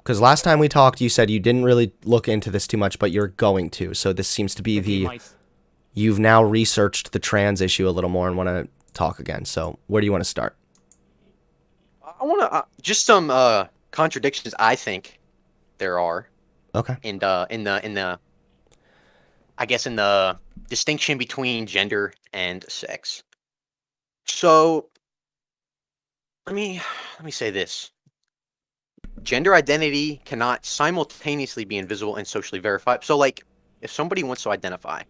Because last time we talked, you said you didn't really look into this too much, but you're going to. So this seems to be you've now researched the trans issue a little more and want to talk again. So where do you want to start? I want to just some contradictions I think there are. Okay. In the I guess in the distinction between gender and sex. So let me say this. Gender identity cannot simultaneously be invisible and socially verified. So like if somebody wants to identify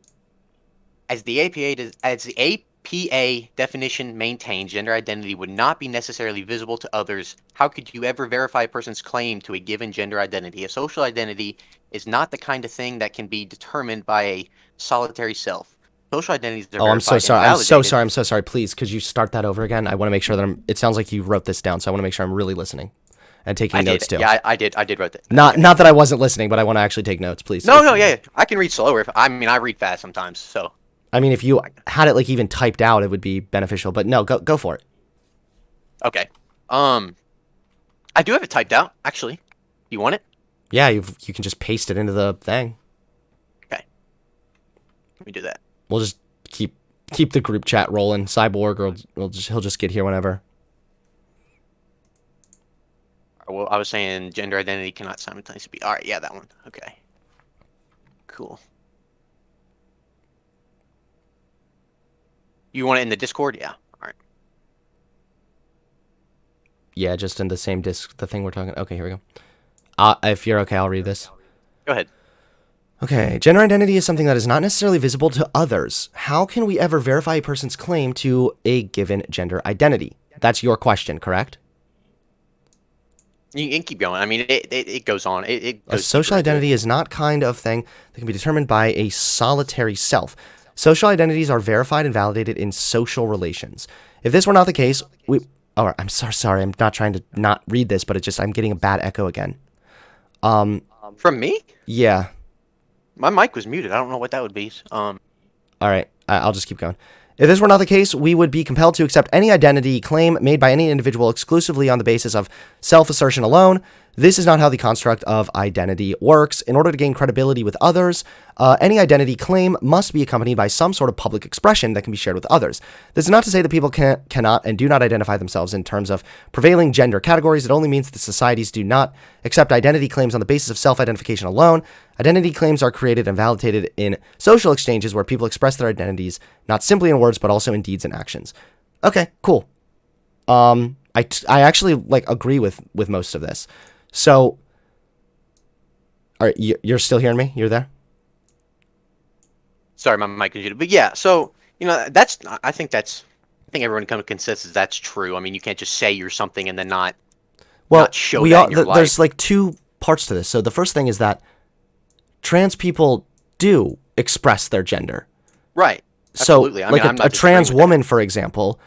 as the APA definition maintains, gender identity would not be necessarily visible to others. How could you ever verify a person's claim to a given gender identity? A social identity is not the kind of thing that can be determined by a solitary self. Social identities are I'm so verified sorry. and I'm so validated. sorry. I'm so sorry. Please, could you start that over again? I want to make sure that it sounds like you wrote this down, so I want to make sure I'm really listening and taking notes too. Yeah, I did write that. Not that I wasn't listening, but I want to actually take notes, please. No, yeah. I can read slower. I read fast sometimes, so. I mean, if you had it like even typed out, it would be beneficial. But no, go for it. Okay. I do have it typed out, actually. You want it? Yeah, you can just paste it into the thing. Okay. Let me do that. We'll just keep the group chat rolling. Cyborg, he'll just get here whenever. Well, I was saying gender identity cannot simultaneously be. All right, yeah, that one. Okay. Cool. You want it in the Discord? Yeah. All right. Yeah, just in the same the thing we're talking. Okay, here we go. If you're okay, I'll read this. Go ahead. Okay, gender identity is something that is not necessarily visible to others. How can we ever verify a person's claim to a given gender identity? That's your question, correct? You can keep going. I mean, it goes on. It goes a social identity is not kind of thing that can be determined by a solitary self. Social identities are verified and validated in social relations. If this were not the case, I'm sorry. I'm not trying to not read this, but I'm getting a bad echo again. From me? Yeah. My mic was muted. I don't know what that would be. All right. I'll just keep going. If this were not the case, we would be compelled to accept any identity claim made by any individual exclusively on the basis of self-assertion alone. This is not how the construct of identity works. In order to gain credibility with others, any identity claim must be accompanied by some sort of public expression that can be shared with others. This is not to say that people cannot and do not identify themselves in terms of prevailing gender categories. It only means that societies do not accept identity claims on the basis of self-identification alone. Identity claims are created and validated in social exchanges where people express their identities not simply in words but also in deeds and actions. Okay, cool. I actually agree with most of this. So, all right, you're still hearing me? You're there? Sorry, my mic is muted. But yeah, so I think everyone kind of consensus that's true. I mean, you can't just say you're something and then not show that in your life. There's like two parts to this. So the first thing is that trans people do express their gender. Right. Absolutely. So, a trans woman, for example,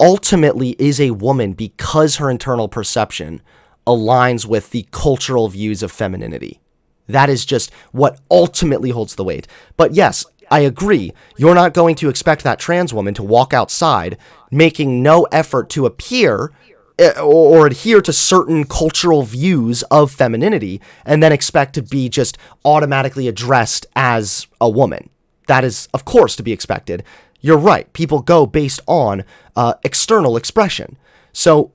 ultimately is a woman because her internal perception aligns with the cultural views of femininity. That is just what ultimately holds the weight. But yes, I agree. You're not going to expect that trans woman to walk outside making no effort to appear or adhere to certain cultural views of femininity and then expect to be just automatically addressed as a woman. That is, of course, to be expected. You're right. People go based on external expression. So,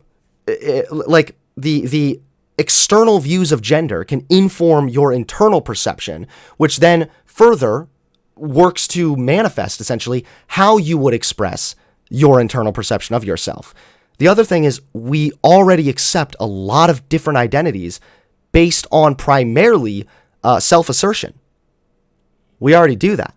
the external views of gender can inform your internal perception, which then further works to manifest, essentially, how you would express your internal perception of yourself. The other thing is we already accept a lot of different identities based on primarily self-assertion. We already do that.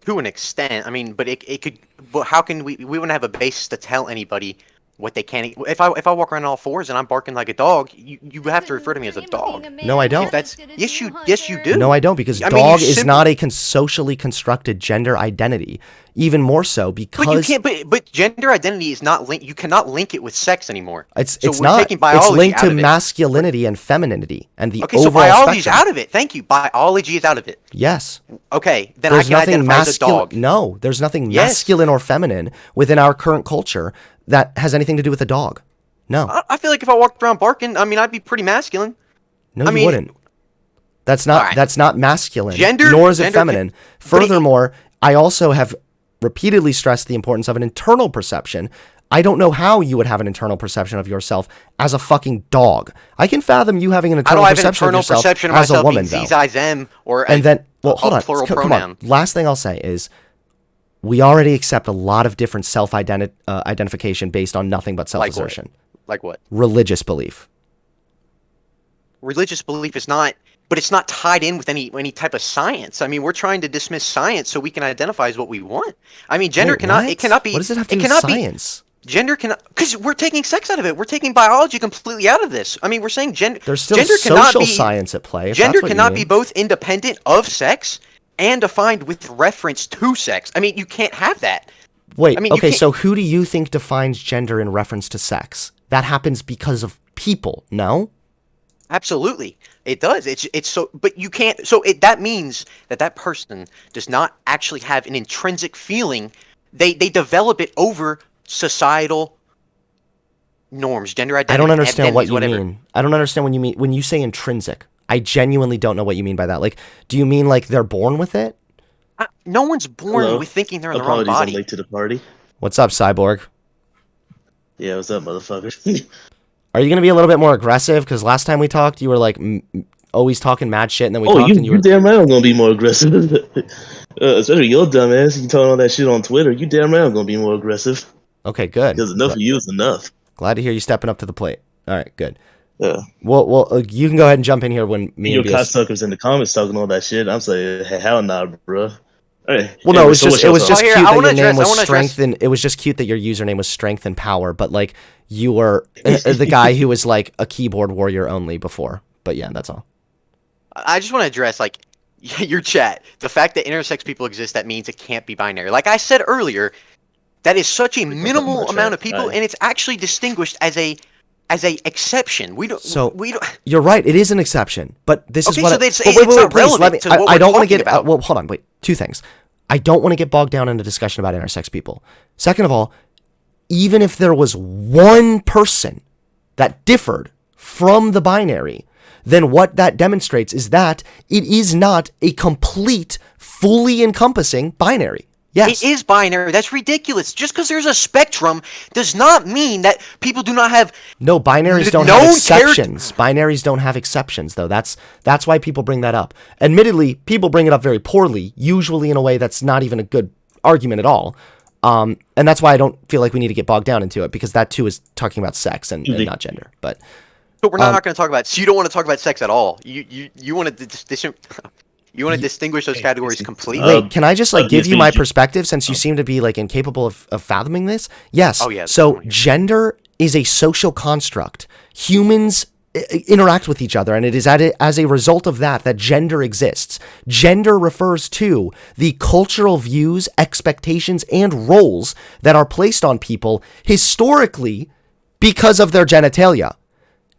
To an extent. I mean, but it could. But how can we wouldn't have a basis to tell anybody what they can. If I walk around on all fours and I'm barking like a dog, you have to refer to me as a dog. No, I don't. Yes, you do. No, I don't, because dog is not a socially constructed gender identity. Even more so because. But you can't. But gender identity is not linked. You cannot link it with sex anymore. It's not. It's linked to masculinity and femininity and the overall so biology's spectrum. out of it. Thank you. Biology is out of it. Yes. Okay, then I can identify as a dog. No, there's nothing masculine or feminine within our current culture that has anything to do with a dog. No. I feel like if I walked around barking, I mean, I'd be pretty masculine. No, I you mean, wouldn't. That's all not right. that's not masculine, Gender, nor is it gender feminine. but Furthermore, I also have repeatedly stressed the importance of an internal perception. I don't know how you would have an internal perception of yourself as a fucking dog. I can fathom you having an I internal don't have an perception of internal yourself perception of as a myself woman, being though. these, I, them, or And then, well, hold a on, plural come pronoun. on. Last thing I'll say is, we already accept a lot of different self-identification based on nothing but self-assertion. Like what? Religious belief. Religious belief is not, but it's not tied in with any type of science. I mean, we're trying to dismiss science so we can identify as what we want. I mean, gender Wait, cannot. what? It cannot be. What does it have to it do with cannot science? Be, gender cannot, because we're taking sex out of it. We're taking biology completely out of this. I mean, we're saying gender. There's still gender cannot social be, science at play. If Gender that's what you cannot be mean. both independent of sex and defined with reference to sex. I mean, you can't have that. Wait, I mean, okay, so who do you think defines gender in reference to sex? That happens because of people, no? Absolutely, it does. It's so, but you can't. So that means that person does not actually have an intrinsic feeling. They develop it over societal norms, gender identity. I don't understand what you whatever. mean. I don't understand when you say intrinsic. I genuinely don't know what you mean by that. Like, do you mean like they're born with it? No one's born Hello. with thinking they're in the wrong Apologies, body. I'm late to the party. What's up, Cyborg? Yeah, what's up, motherfucker? Are you gonna be a little bit more aggressive? Because last time we talked, you were like always talking mad shit, and then we talked, and you were damn right I'm gonna be more aggressive. Especially your dumb ass. You talking all that shit on Twitter. You damn right I'm gonna be more aggressive. okay. Good. Because enough of you is enough. Glad to hear you stepping up to the plate. All right, good. Yeah. Well, you can go ahead and jump in here when me Your and BS. cocksuckers in the comments talking all that shit. I'm saying, hey, hell nah, bro. Right. Well, no, it was just Oh, cute here, that I your wanna name address- I was wanna address- strength and it was just cute that your username was strength and power, but like you were the guy who was like a keyboard warrior only before. But yeah, that's all. I just want to address like your chat. The fact that intersex people exist, that means it can't be binary. Like I said earlier, that is such a minimal much, amount of people, right. and it's actually distinguished as a exception. We don't. You're right. It is an exception, but this is Okay, what. so it's wait, not please, let relevant me. to what I we're don't want to talking get. about. Well, hold on. Wait. Two things. I don't want to get bogged down in a discussion about intersex people. Second of all, even if there was one person that differed from the binary, then what that demonstrates is that it is not a complete, fully encompassing binary. Yes. It is binary. That's ridiculous. Just because there's a spectrum does not mean that people do not have. No, binaries don't No have exceptions. Binaries don't have exceptions, though. That's why people bring that up. Admittedly, people bring it up very poorly, usually in a way that's not even a good argument at all. And that's why I don't feel like we need to get bogged down into it, because that too is talking about sex and not gender. But we're not going to talk about. So you don't want to talk about sex at all. You want to you want to distinguish those categories completely. wait, can I just like give you my you- perspective, since you seem to be like incapable of fathoming this? Yes. Oh, yeah, So definitely. gender is a social construct. Humans interact with each other, and it is as a result of that gender exists. Gender refers to the cultural views, expectations, and roles that are placed on people historically because of their genitalia.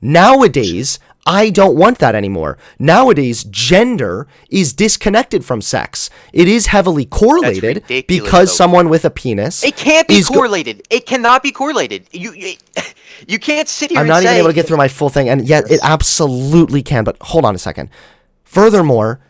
Nowadays, I don't want that anymore. Nowadays, gender is disconnected from sex. It is heavily correlated ridiculous, because though. someone with a penis. It can't be is correlated. It cannot be correlated. You can't sit here I'm and not say. even able to get through my full thing, and yet it absolutely can. But hold on a second. Furthermore,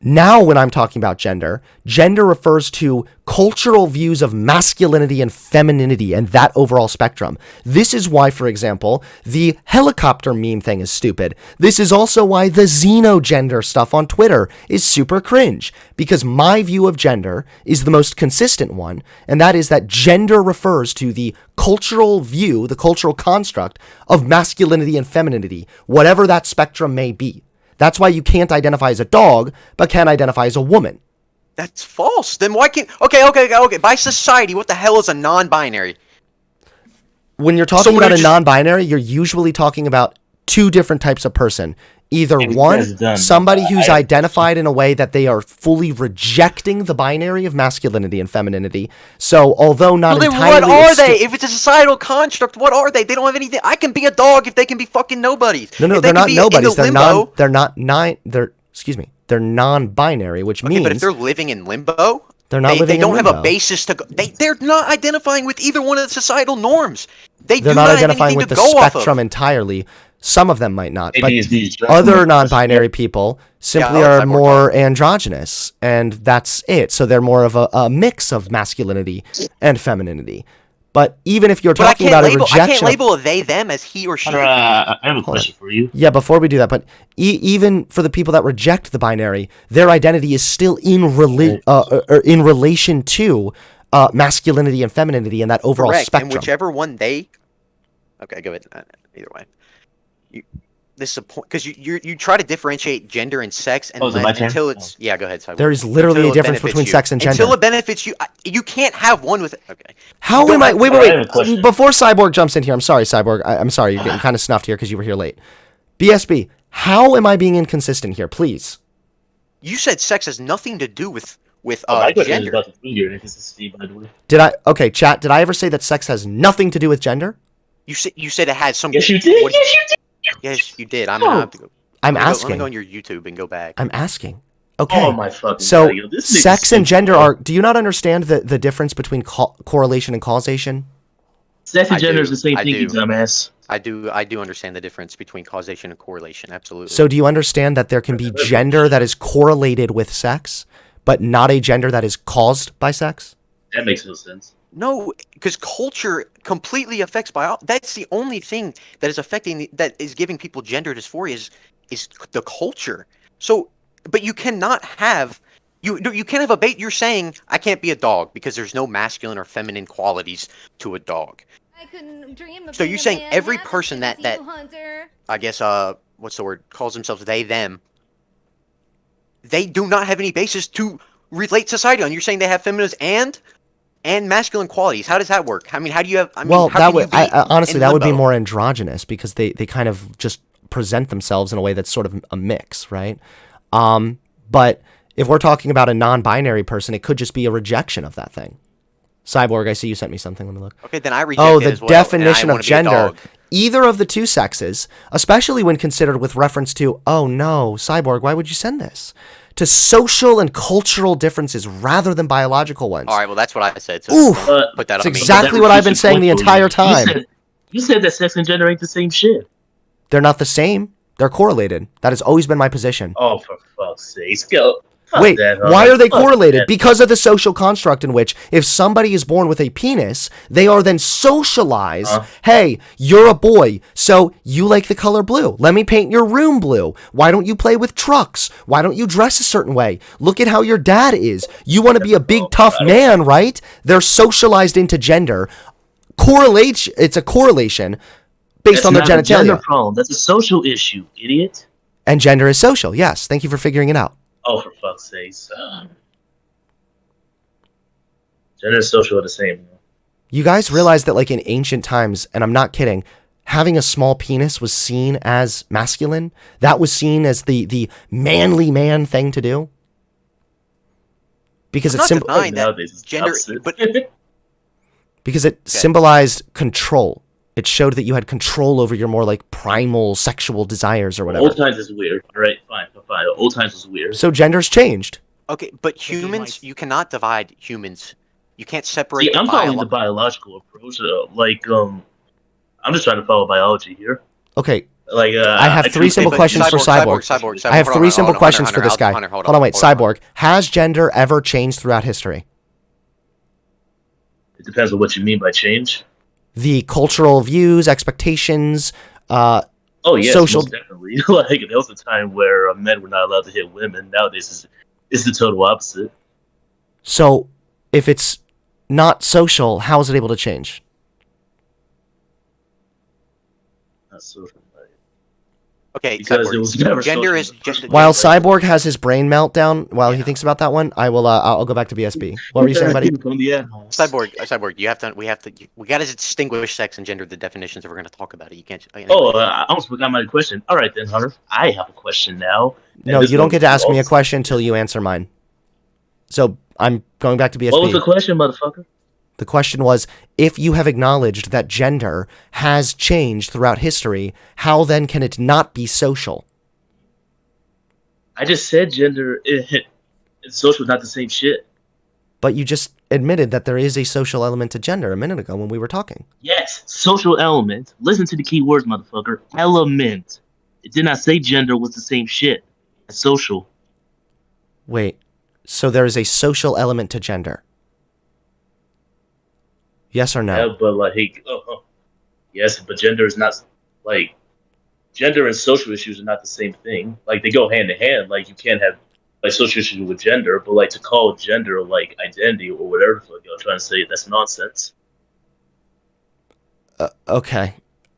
now when I'm talking about gender, gender refers to cultural views of masculinity and femininity and that overall spectrum. This is why, for example, the helicopter meme thing is stupid. This is also why the xenogender stuff on Twitter is super cringe, because my view of gender is the most consistent one, and that is that gender refers to the cultural view, the cultural construct of masculinity and femininity, whatever that spectrum may be. That's why you can't identify as a dog, but can identify as a woman. That's false. Then why can't? Okay. By society, what the hell is a non-binary? When you're talking about a non-binary, you're usually talking about two different types of person. Either one, somebody who's identified in a way that they are fully rejecting the binary of masculinity and femininity. So, although not Well, then entirely... what are they? If it's a societal construct, what are they? They don't have anything. I can be a dog if they can be fucking nobodies. No, If they they're can not be nobodies. in the limbo. They're non-binary, which Okay, means... but if they're living in limbo, They're not living They don't in have limbo. a basis to go. They're not identifying with either one of the societal norms. They're They're not identifying with the spectrum entirely. Some of them might not, but other non-binary people simply are more androgynous, and that's it. So they're more of a mix of masculinity and femininity. But even if you're talking about a rejection, I can't label a they/them as he or she. I have a question for you. Yeah, before we do that, but even for the people that reject the binary, their identity is still in relation to masculinity and femininity and that overall Correct. spectrum. And whichever one they. Okay, go ahead. Either way, this is a point because you try to differentiate gender and sex, and until it's go ahead. Cyborg. There is literally a difference between sex and gender. Until it benefits you, you can't have one with. Okay. How am I? Wait. Before Cyborg jumps in here, I'm sorry, Cyborg. I'm sorry, you're getting kind of snuffed here because you were here late. BSB, how am I being inconsistent here? Please. You said sex has nothing to do with gender. gender. Did I? Okay, chat. Did I ever say that sex has nothing to do with gender? You said it had some. Yes, you did. Yes, you did. Yes, you did. I'm gonna have to go. I'm Let asking. me go on your YouTube and go back. I'm asking. Okay. Oh my fucking so God, yo, sex and gender are. Do you not understand the difference between correlation and causation? Sex and gender is the same thing, you dumbass. I do understand the difference between causation and correlation. Absolutely. So do you understand that there can be gender that is correlated with sex, but not a gender that is caused by sex? That makes no sense. No, because culture completely affects biology. That's the only thing that is affecting that is giving people gender dysphoria is the culture. So, but you cannot have you can't have a bait. You're saying I can't be a dog because there's no masculine or feminine qualities to a dog. I couldn't dream of So being you're a saying man every half as person good as that you, Hunter. I guess what's the word, calls themselves they them, they do not have any basis to relate society on. You're saying they have feminine and masculine qualities. How does that work? I mean, how do you have? I mean, Well, how that can would you be honestly in that would be limbo? more androgynous because they kind of just present themselves in a way that's sort of a mix, right? But if we're talking about a non-binary person, it could just be a rejection of that thing. Cyborg, I see you sent me something. Let me look. Okay, then I reject it the as well, definition and I of wanna be a gender. dog. Either of the two sexes, especially when considered with reference to, oh no, Cyborg, why would you send this? To social and cultural differences rather than biological ones. All right, well that's what I said. So Oof. put that It's on me. exactly what I've been saying the entire time. You said that sex and gender ain't the same shit. They're not the same. They're correlated. That has always been my position. Oh, for fuck's sake. Go. Wait, why are they correlated? Because of the social construct in which if somebody is born with a penis, they are then socialized. Hey, you're a boy, so you like the color blue. Let me paint your room blue. Why don't you play with trucks? Why don't you dress a certain way? Look at how your dad is. You want to be a big, tough man, right? They're socialized into gender. Correlation. It's a correlation based on their That's not a gender genitalia. problem. That's a social issue, idiot. And gender is social. Yes. Thank you for figuring it out. Oh, for fuck's sake. Gender and social are the same. You guys realize that, like, in ancient times, and I'm not kidding, having a small penis was seen as masculine? That was seen as the manly man thing to do? Because I'm it not denying that Nowadays, it's gender, opposite. but because it symbolized control. It showed that you had control over your more, like, primal sexual desires or whatever. Old times is weird. All right, fine. Old times was weird. So gender's changed. okay, but humans, you cannot divide humans. You can't separate. See, I'm calling the biological approach. I'm just trying to follow biology here. Okay, Like, I have three simple questions for Cyborg. I have three simple questions for this guy. Hold on, wait, Cyborg. Has gender ever changed throughout history? It depends on what you mean by change. The cultural views, expectations, Oh, yes, social. most definitely. Like, there was a time where men were not allowed to hit women. Nowadays, it's the total opposite. So, if it's not social, how is it able to change? Not social. Okay, Because it was never gender social is in the just first While place. Cyborg has his brain meltdown while he thinks about that one, I'll go back to BSB. What were you saying, buddy? Cyborg. We got to distinguish sex and gender, the definitions, if we're going to talk about it. You can't. Oh, I almost forgot my question. All right, then, Hunter. I have a question now. No, And this you don't one get to ask me a also- question until you answer mine. So I'm going back to BSB. What was the question, motherfucker? The question was, if you have acknowledged that gender has changed throughout history, how then can it not be social? I just said gender and social is not the same shit. But you just admitted that there is a social element to gender a minute ago when we were talking. Yes, social element. Listen to the key words, motherfucker. Element. It did not say gender was the same shit as social. Wait, so there is a social element to gender? Yes or no? Yeah, but like, yes, but gender is not like gender and social issues are not the same thing. Like they go hand in hand. Like you can't have like social issues with gender, but like to call gender like identity or whatever the fuck you're trying to say, that's nonsense. Okay.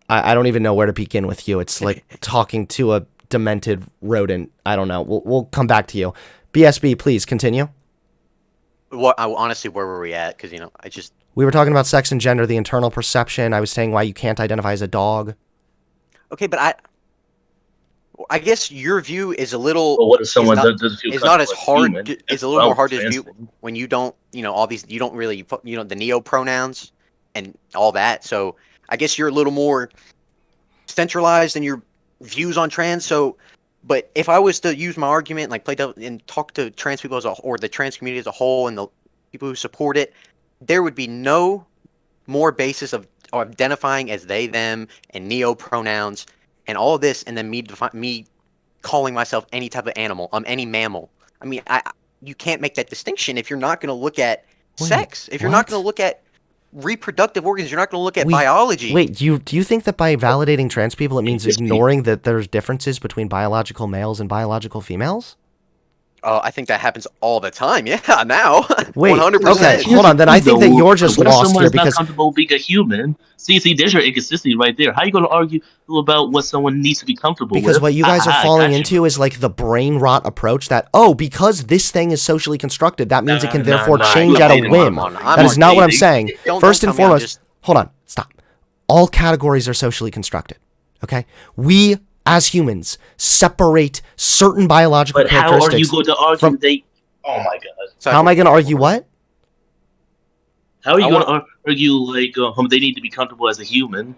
I don't even know where to begin with you. It's like talking to a demented rodent. I don't know. We'll come back to you. BSB, please continue. What? Honestly, where were we at? Because We were talking about sex and gender, the internal perception. I was saying why you can't identify as a dog. Okay, but I guess your view is a little. But what if someone doesn't feel It's not as comfortable hard. human? It's a little more hard to trans view thing. when you don't. All these. You don't really. The neo pronouns and all that. So I guess you're a little more centralized in your views on trans. So, but if I was to use my argument, like play and talk to trans people or the trans community as a whole, and the people who support it, there would be no more basis of identifying as they, them, and neo pronouns, and all of this, and then me calling myself any type of animal, any mammal. I mean, you can't make that distinction if you're not going to look at sex. If you're not going to look at reproductive organs, you're not going to look at biology. Wait, do you think that by validating trans people, it means ignoring that there's differences between biological males and biological females? I think that happens all the time. Yeah, now. Wait, 100%. okay, hold on. Then I think that you're just what if lost here someone's not because comfortable being a human? See, there's your inconsistency right there. How are you going to argue about what someone needs to be comfortable with? because what you guys are falling into is like the brain rot approach that, because this thing is socially constructed, that means it can therefore change at a whim. That is not what I'm saying. First and foremost, hold on, stop. All categories are socially constructed, okay? We, as humans, separate certain biological characteristics. But how are you going to argue oh my god. How am I going to argue what? How are you going to argue like they need to be comfortable as a human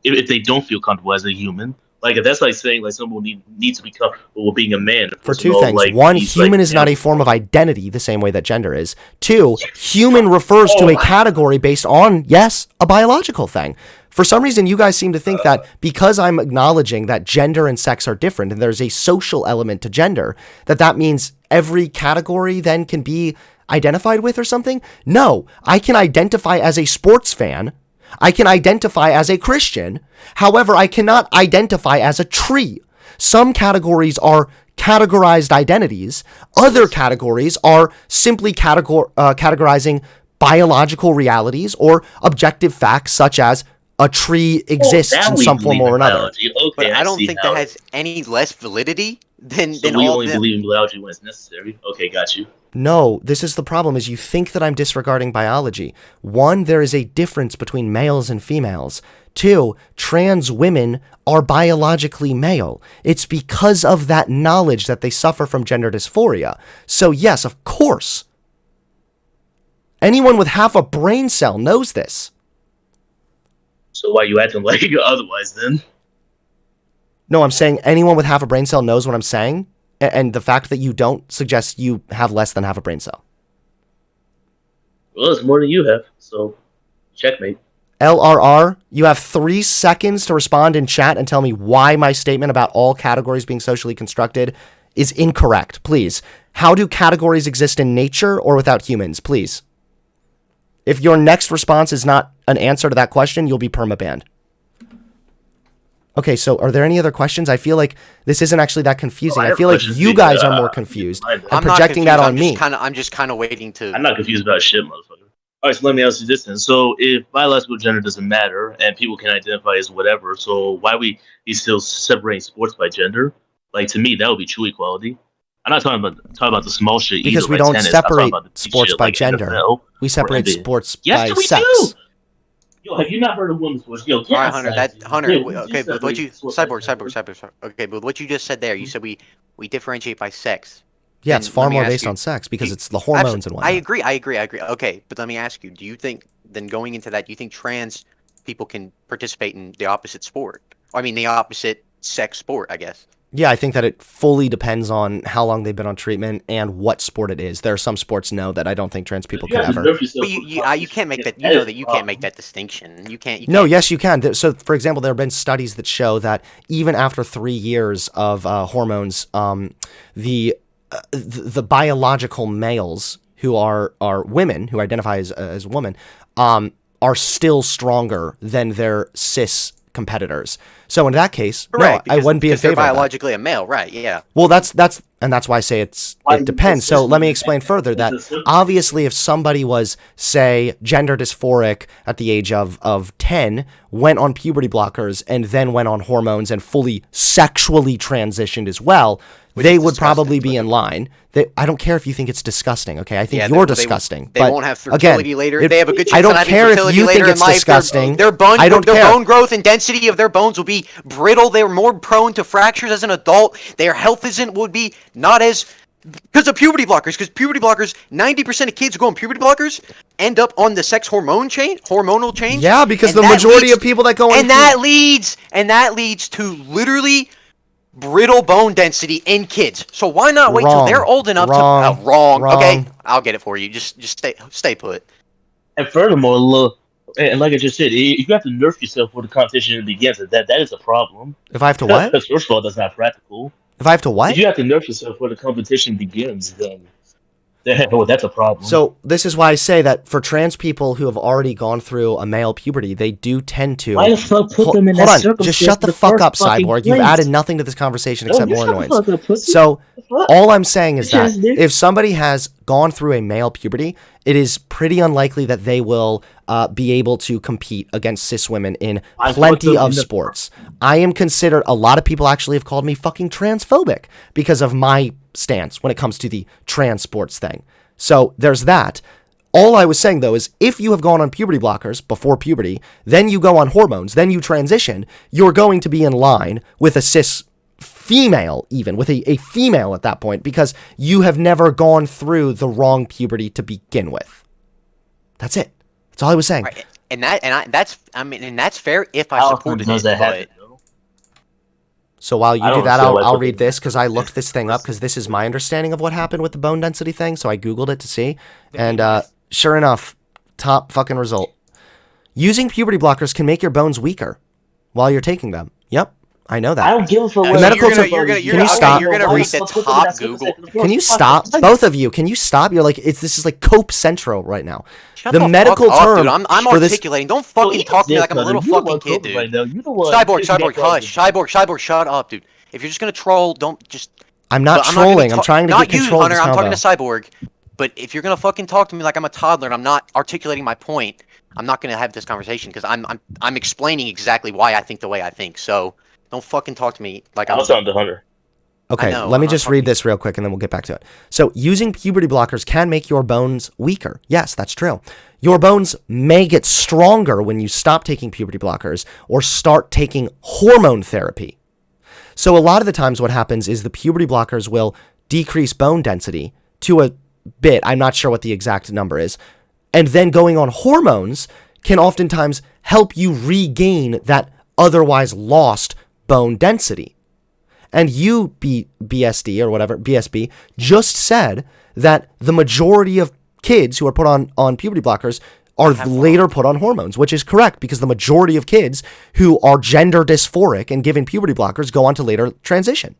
if they don't feel comfortable as a human? Like that's like saying like someone needs to be comfortable with being a man. For two things. One, human is not a form of identity the same way that gender is. Two, human refers to a category based on, yes, a biological thing. For some reason, you guys seem to think that because I'm acknowledging that gender and sex are different and there's a social element to gender, that means every category then can be identified with or something? No, I can identify as a sports fan. I can identify as a Christian. However, I cannot identify as a tree. Some categories are categorized identities. Other categories are simply categorizing biological realities or objective facts such as a tree exists in some form or another. Okay, but I don't think that has any less validity than all only believe in biology when it's necessary. Okay, got you. No, this is the problem, is you think that I'm disregarding biology. One, there is a difference between males and females. Two, trans women are biologically male. It's because of that knowledge that they suffer from gender dysphoria. So yes, of course. Anyone with half a brain cell knows this. So why are you acting like otherwise then? No, I'm saying anyone with half a brain cell knows what I'm saying. And the fact that you don't suggests you have less than half a brain cell. Well, it's more than you have, so checkmate. LRR, you have 3 seconds to respond in chat and tell me why my statement about all categories being socially constructed is incorrect, please. How do categories exist in nature or without humans, please? If your next response is not an answer to that question, you'll be permabanned. Okay, so are there any other questions? I feel like this isn't actually that confusing. I feel like you guys are more confused and projecting that on me. I'm just kind of waiting to... I'm not confused about shit, motherfucker. All right, so let me ask you this then. So if biological gender doesn't matter and people can identify as whatever, so why we still separating sports by gender? Like, to me, that would be true equality. I'm not talking about the small shit because either, we like don't tennis. separate sports shit, by like gender. NFL, we separate sports yes, by we sex. Do. Yo, have you not heard of women's sports? Yo, all right, Hunter. Okay, but what you cyborg. Okay, but what you just said there, you said we differentiate by sex. Yeah, it's far more based on sex because it's the hormones and whatnot. I agree. Okay, but let me ask you: do you think then going into that, do you think trans people can participate in the opposite sport? I mean, the opposite sex sport, I guess. Yeah, I think that it fully depends on how long they've been on treatment and what sport it is. There are some sports, no, that I don't think trans people You could have to ever. nerf yourself But for you can't make that. competition. You know is that the you can't make problem. that distinction. You can't. You No, can't. yes, you can. So, for example, there have been studies that show that even after 3 years of hormones, the biological males who are women who identify as women are still stronger than their cis competitors. So in that case, Correct. no, I wouldn't be in because they're favor of that. biologically a male, right? Yeah. Well, that's why I say it depends. So let me explain further that obviously if somebody was, say, gender dysphoric at the age of 10, went on puberty blockers and then went on hormones and fully sexually transitioned as well, they would probably be in line. I don't care if you think it's disgusting, okay? I think you're disgusting. They but won't have fertility again, later. They have a good chance I don't of having care if fertility you later think in it's life. disgusting. Their I don't care. bone growth and density of their bones will be brittle. They're more prone to fractures as an adult. Their health would be not as because of puberty blockers. Because puberty blockers, 90% of kids who go on puberty blockers end up on the sex hormonal change. Yeah, because and the majority of people that go on that leads to literally brittle bone density in kids. So why not wait till they're old enough to wrong. Okay, I'll get it for you. Just stay put. And furthermore, look, and like I just said, you have to nerf yourself before the competition begins. That is a problem. If I have to what? Because first of all, that's not practical. If I have to what? If you have to nerf yourself before the competition begins, then that's a problem. So this is why I say that for trans people who have already gone through a male puberty, they do tend to. Why the fuck put them in that circumstance? Just shut the fuck up, Cyborg. You've added nothing to this conversation except more annoyance. So all I'm saying is that if somebody has gone through a male puberty, it is pretty unlikely that they will be able to compete against cis women in plenty of sports. I am considered. A lot of people actually have called me fucking transphobic because of my stance when it comes to the trans sports thing. So there's that. All I was saying though is if you have gone on puberty blockers before puberty, then you go on hormones, then you transition, you're going to be in line with a cis female, even with a female at that point, because you have never gone through the wrong puberty to begin with. That's it. That's all I was saying. Right. And that's fair if I supported it. So while you do that, I'll read this because I looked this thing up because this is my understanding of what happened with the bone density thing. So I Googled it to see. And sure enough, top fucking result. Using puberty blockers can make your bones weaker while you're taking them. Yep. I know that. I don't give a fuck. Can you stop? You're gonna read the top Google. Can you stop? Both of you, can you stop? You're like, this is like Cope Central right now. Shut the medical fuck term. Up, dude. I'm articulating. Don't fucking talk to me like I'm a little fucking kid, dude. Right now. Cyborg, hush. Cyborg, shut up, dude. If you're just gonna troll, don't just. I'm not trolling. I'm trying to get control of this Hunter. I'm convo. talking to Cyborg. But if you're gonna fucking talk to me like I'm a toddler and I'm not articulating my point, I'm not gonna have this conversation because I'm explaining exactly why I think the way I think. So don't fucking talk to me like I'm. I'll talk to Hunter. Okay, let me just read this real quick and then we'll get back to it. So, using puberty blockers can make your bones weaker. Yes, that's true. Your bones may get stronger when you stop taking puberty blockers or start taking hormone therapy. So, a lot of the times what happens is the puberty blockers will decrease bone density to a bit. I'm not sure what the exact number is. And then going on hormones can oftentimes help you regain that otherwise lost bone density. And you, BSD or whatever, BSB, just said that the majority of kids who are put on puberty blockers are later put on hormones, which is correct because the majority of kids who are gender dysphoric and given puberty blockers go on to later transition.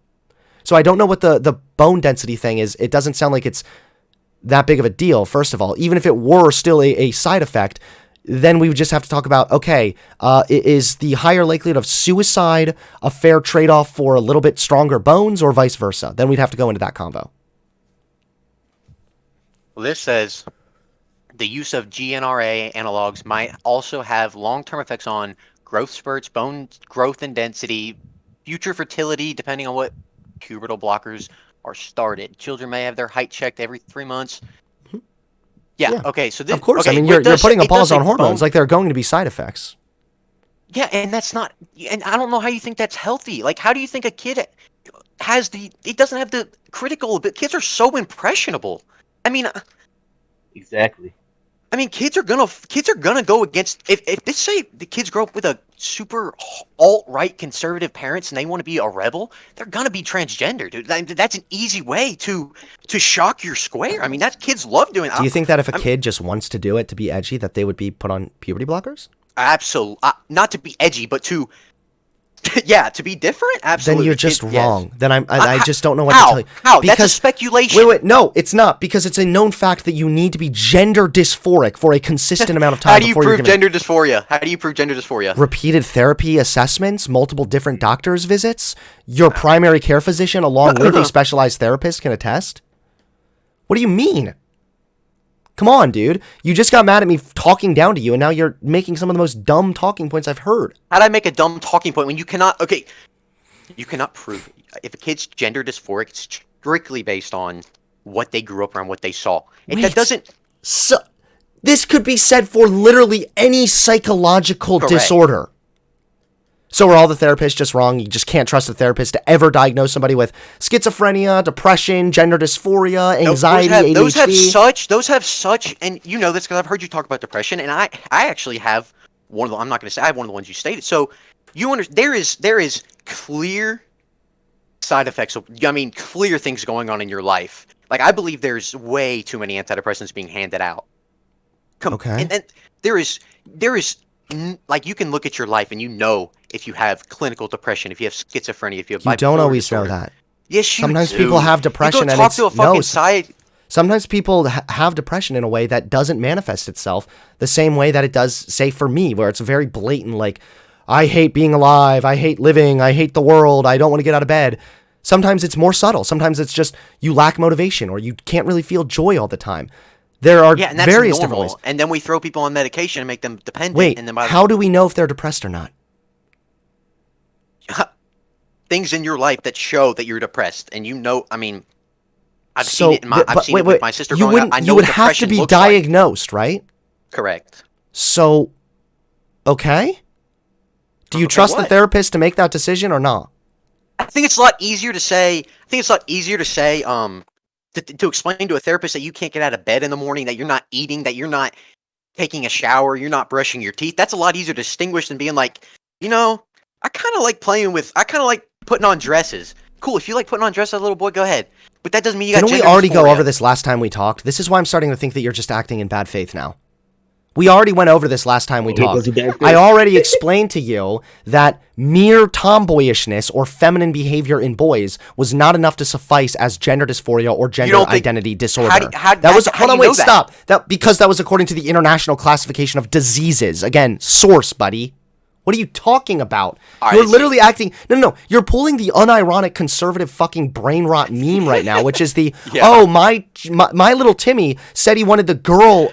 So I don't know what the bone density thing is. It doesn't sound like it's that big of a deal, first of all. Even if it were still a side effect, then we would just have to talk about, okay, is the higher likelihood of suicide a fair trade-off for a little bit stronger bones or vice versa? Then we'd have to go into that combo. Well, this says the use of GnRA analogs might also have long-term effects on growth spurts, bone growth and density, future fertility, depending on what pubertal blockers are started. Children may have their height checked every 3 months. Yeah. Okay. So this, of course, okay, I mean you're putting a pause on hormones, like there are going to be side effects. Yeah, and that's not. And I don't know how you think that's healthy. Like, how do you think a kid has it doesn't have the critical? But kids are so impressionable. I mean, exactly. I mean, kids are gonna go against if they say the kids grow up with a super alt-right conservative parents and they want to be a rebel, they're gonna be transgender, dude. That's an easy way to shock your square. I mean, that kids love doing. Do you think that if a kid just wants to do it to be edgy, that they would be put on puberty blockers? Absolutely, not to be edgy, but to yeah, to be different. Absolutely. Then you're just wrong. Yes. Then I just don't know what to tell you. How? Because, That's a speculation. Wait, no, it's not, because it's a known fact that you need to be gender dysphoric for a consistent amount of time. How do you prove gender dysphoria? How do you prove gender dysphoria? Repeated therapy assessments, multiple different doctor's visits, your primary care physician along with a specialized therapist can attest. What do you mean? Come on, dude. You just got mad at me talking down to you, and now you're making some of the most dumb talking points I've heard. How'd I make a dumb talking point when you cannot... Okay, you cannot prove... If a kid's gender dysphoric, it's strictly based on what they grew up around, what they saw. That doesn't... So, this could be said for literally any psychological disorder. So are all the therapists just wrong? You just can't trust a therapist to ever diagnose somebody with schizophrenia, depression, gender dysphoria, anxiety, ADHD? Those have such, and you know this because I've heard you talk about depression, and I actually have one of the, I'm not going to say I have one of the ones you stated. So there is clear side effects. Clear things going on in your life. Like, I believe there's way too many antidepressants being handed out. Okay. And there is like, you can look at your life and you know if you have clinical depression, if you have schizophrenia, if you have bipolar You don't always disorder. know that. Yes, you Sometimes do. people have depression you and go talk it's to a fucking sometimes people have depression in a way that doesn't manifest itself the same way that it does, say, for me, where it's very blatant, like, I hate being alive, I hate living, I hate the world, I don't want to get out of bed. Sometimes it's more subtle. Sometimes it's just you lack motivation or you can't really feel joy all the time. There are and that's various normal. different ways. And then we throw people on medication and make them dependent. Wait, and then how do we know if they're depressed or not? Things in your life that show that you're depressed, and you know, I've seen it. With my sister growing up. I know you would what have to depression be looks like. diagnosed, right? Correct. So, okay. Do you trust the therapist to make that decision or not? I think it's a lot easier to say. To explain to a therapist that you can't get out of bed in the morning, that you're not eating, that you're not taking a shower, you're not brushing your teeth. That's a lot easier to distinguish than being like, I kind of like putting on dresses. Cool, if you like putting on dresses as a little boy, go ahead. But that doesn't mean you got Didn't we gender already go dysphoria. over this last time we talked? This is why I'm starting to think that you're just acting in bad faith now. We already went over this last time we talked. I already explained to you that mere tomboyishness or feminine behavior in boys was not enough to suffice as gender dysphoria or gender identity disorder. Stop. Because that was according to the International Classification of Diseases. Again, source, buddy. What are you talking about? You're literally acting... No. You're pulling the unironic conservative fucking brain rot meme right now, which is the, my little Timmy said he wanted the girl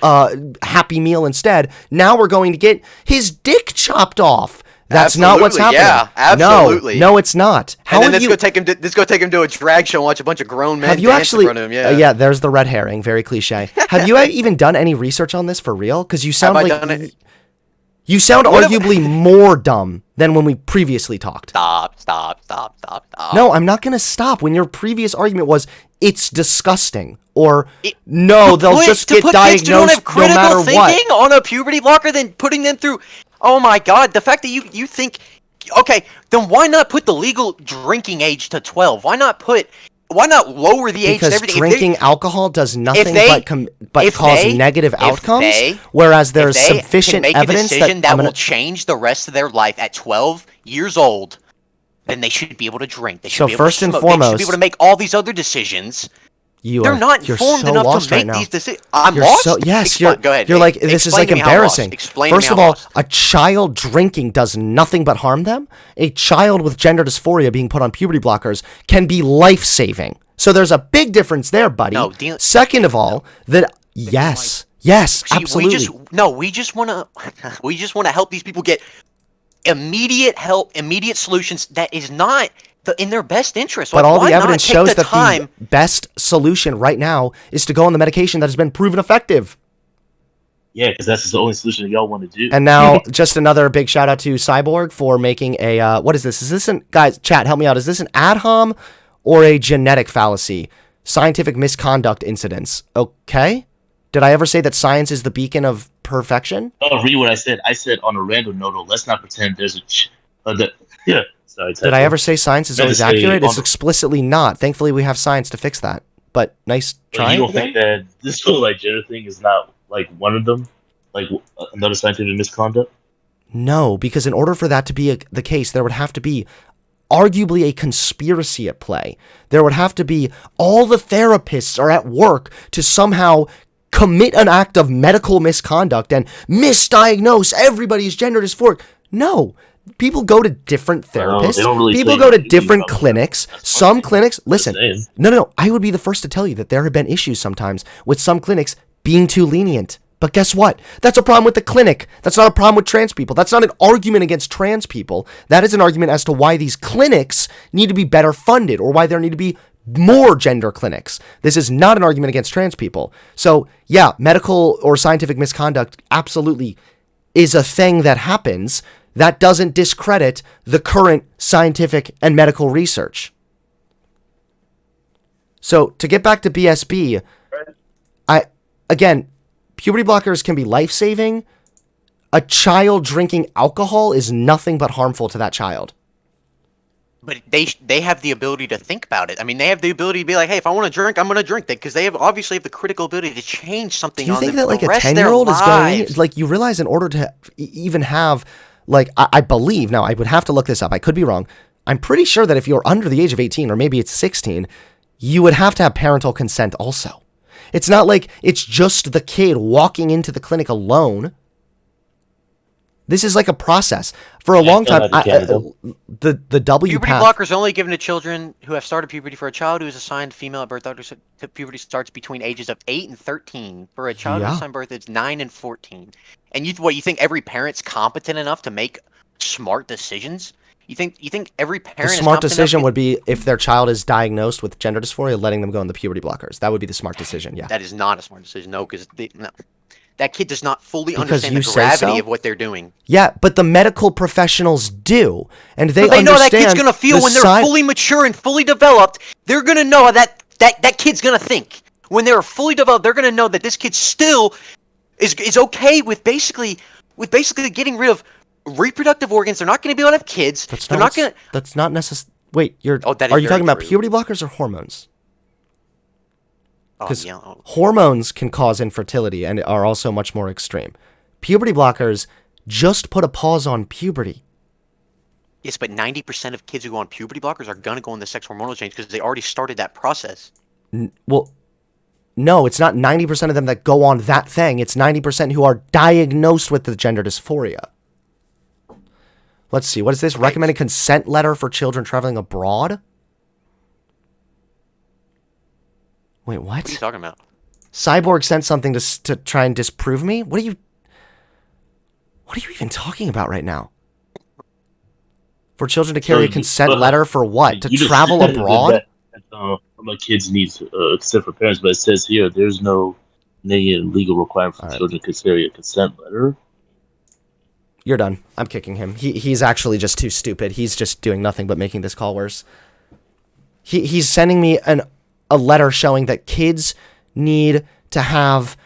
Happy Meal instead. Now we're going to get his dick chopped off. That's not what's happening. Yeah, absolutely. No, it's not. Let's go take him to a drag show and watch a bunch of grown men have you dance actually, in front of him. Yeah, there's the red herring. Very cliche. Have you even done any research on this for real? Because you sound You sound arguably more dumb than when we previously talked. Stop. No, I'm not going to stop when your previous argument was, it's disgusting, or they'll just get diagnosed no matter what. On a puberty blocker than putting them through... Oh my god, the fact that you think... Okay, then why not put the legal drinking age to 12? Why not lower the age and everything? Because drinking alcohol does nothing but cause negative outcomes, whereas there's sufficient evidence that will change the rest of their life at 12 years old, then they should be able to drink. They should be able to smoke. They should be able to make all these other decisions. They're not informed enough to make these decisions. I'm lost? Go ahead. You're like, this is like embarrassing. First of all, a child drinking does nothing but harm them. A child with gender dysphoria being put on puberty blockers can be life-saving. So there's a big difference there, buddy. Second of all, yes, absolutely. We just want to help these people get immediate help, immediate solutions. That is not in their best interest. But all the evidence shows that the best solution right now is to go on the medication that has been proven effective. Yeah, because that's the only solution that y'all want to do. And now, just another big shout out to Cyborg for making a, what is this? Is this guys, chat, help me out. Is this an ad hom or a genetic fallacy? Scientific misconduct incidents. Okay? Did I ever say that science is the beacon of perfection. Oh, read what I said. I said on a random note, let's not pretend there's yeah. Sorry, Did I ever say science is always accurate? It's on- explicitly not. Thankfully, we have science to fix that. But nice But try. you don't think that this whole like gender thing is not like one of them, like another scientific misconduct? No, because in order for that to be the case, there would have to be arguably a conspiracy at play. There would have to be all the therapists are at work to somehow commit an act of medical misconduct and misdiagnose everybody's gender dysphoric. No. People go to different therapists. They don't really People tell go you to anything different about clinics. that. Some clinics, listen, saying. no. I would be the first to tell you that there have been issues sometimes with some clinics being too lenient. But guess what? That's a problem with the clinic. That's not a problem with trans people. That's not an argument against trans people. That is an argument as to why these clinics need to be better funded or why there need to be more gender clinics. This is not an argument against trans people. So, yeah, medical or scientific misconduct absolutely is a thing that happens. That doesn't discredit the current scientific and medical research. So, to get back to BSB, puberty blockers can be life-saving. A child drinking alcohol is nothing but harmful to that child. But they have the ability to think about it. I mean, they have the ability to be like, hey, if I want to drink, I'm going to drink that, because they obviously have the critical ability to change something. Do you on think them that for like the a rest of 10-year-old their is going, lives. like, you realize in order to even have, like, I believe, now I would have to look this up, I could be wrong, I'm pretty sure that if you're under the age of 18, or maybe it's 16, you would have to have parental consent also. It's not like it's just the kid walking into the clinic alone. This is like a process. For a long time, the W Puberty path... blockers are only given to children who have started puberty. For a child who is assigned female at birth, puberty starts between ages of 8 and 13. For a child who is assigned birth, it's 9 and 14. And you think every parent's competent enough to make smart decisions? You think every parent The smart decision would be if their child is diagnosed with gender dysphoria, letting them go on the puberty blockers. That would be the smart decision, yeah. That is not a smart decision, no, because that kid does not fully Because understand the you say gravity so? of what they're doing. Yeah, but the medical professionals do, and they But they know that understand kid's gonna feel when they're fully mature and fully developed. They're gonna know that kid's gonna think. When they're fully developed, they're gonna know that this kid still is okay with basically getting rid of reproductive organs. They're not gonna be able to have kids. That's not necessary. Wait, that is are you talking about true. puberty blockers or hormones? Because hormones can cause infertility and are also much more extreme. Puberty blockers just put a pause on puberty. Yes, but 90% of kids who go on puberty blockers are gonna go on the sex hormonal change because they already started that process. Well, no, it's not 90% of them that go on that thing. It's 90% who are diagnosed with the gender dysphoria. Let's see. What is this? Recommended consent letter for children traveling abroad? Wait, what? What are you talking about? Cyborg sent something to try and disprove me? What are you even talking about right now? For children to carry a consent letter for what? To travel abroad? My kids need consent for parents, but it says here there's no legal requirement for children to carry a consent letter. You're done. I'm kicking him. He's actually just too stupid. He's just doing nothing but making this call worse. He's sending me a letter showing that kids need to have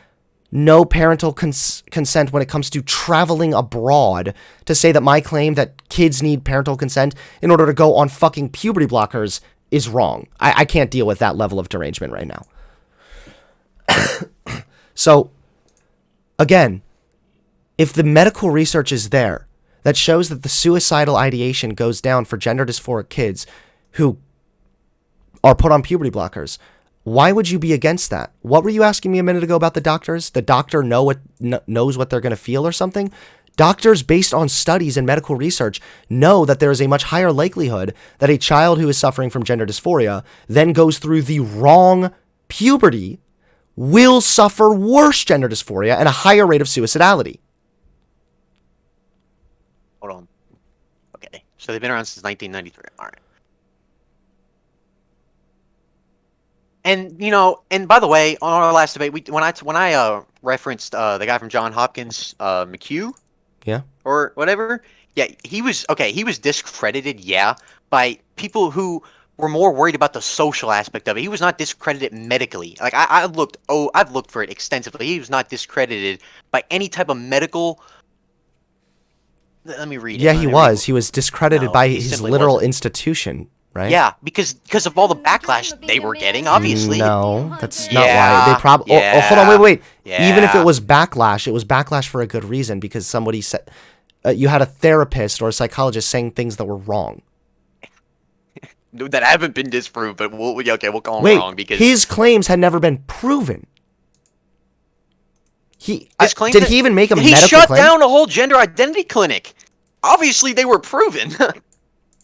no parental consent when it comes to traveling abroad, to say that my claim that kids need parental consent in order to go on fucking puberty blockers is wrong. I can't deal with that level of derangement right now. So, again, if the medical research is there that shows that the suicidal ideation goes down for gender dysphoric kids who are put on puberty blockers, why would you be against that? What were you asking me a minute ago about the doctors? The doctor knows what they're going to feel or something? Doctors, based on studies and medical research, know that there is a much higher likelihood that a child who is suffering from gender dysphoria then goes through the wrong puberty will suffer worse gender dysphoria and a higher rate of suicidality. Hold on. Okay, so they've been around since 1993. All right. And and by the way, on our last debate, when I referenced the guy from Johns Hopkins, McHugh, or whatever, yeah, he was discredited, by people who were more worried about the social aspect of it. He was not discredited medically. Like I've looked for it extensively. He was not discredited by any type of medical. Let me read it. Yeah, he was. He was discredited No, by he his simply literal wasn't. institution, right? Yeah, because of all the backlash they were getting, obviously. No, that's not why. Yeah, They probably. yeah, Oh, hold on, wait. Even if it yeah. was backlash for a good reason, because somebody said you had a therapist or a psychologist saying things that were wrong. That haven't been disproved, but we'll call him Wait, wrong because his claims had never been proven. his claims Did he even make a he medical shut claim? down a whole gender identity clinic. Obviously, they were proven.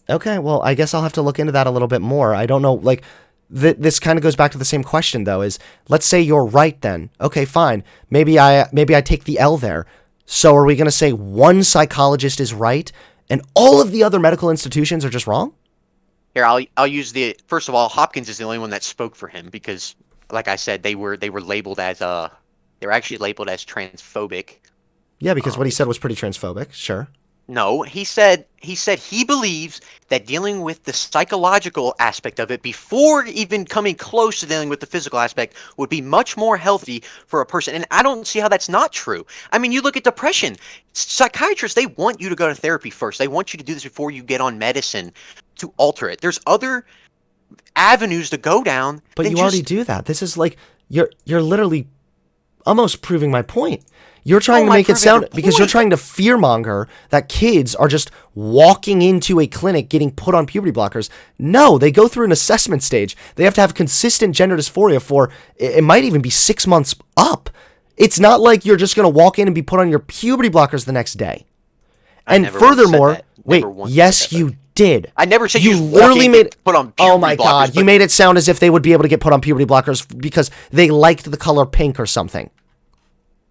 Okay, well, I guess I'll have to look into that a little bit more. I don't know, like, this kind of goes back to the same question, though, is, let's say you're right then. Okay, fine. Maybe I take the L there. So are we going to say one psychologist is right and all of the other medical institutions are just wrong? Here, I'll use the first of all. Hopkins is the only one that spoke for him because, like I said, they were labeled as they were actually labeled as transphobic. Yeah, because what he said was pretty transphobic, sure. No, he said he believes that dealing with the psychological aspect of it before even coming close to dealing with the physical aspect would be much more healthy for a person. And I don't see how that's not true. I mean, you look at depression. Psychiatrists, they want you to go to therapy first. They want you to do this before you get on medicine to alter it. There's other avenues to go down. But you already do that. This is like you're literally almost proving my point. You're trying to make it sound because you're trying to fearmonger that kids are just walking into a clinic getting put on puberty blockers. No, they go through an assessment stage. They have to have consistent gender dysphoria for it might even be 6 months up. It's not like you're just going to walk in and be put on your puberty blockers the next day. And furthermore, wait, yes, you did. I never said you literally made it put on puberty oh my god, you made it sound as if they would be able to get put on puberty blockers because they liked the color pink or something.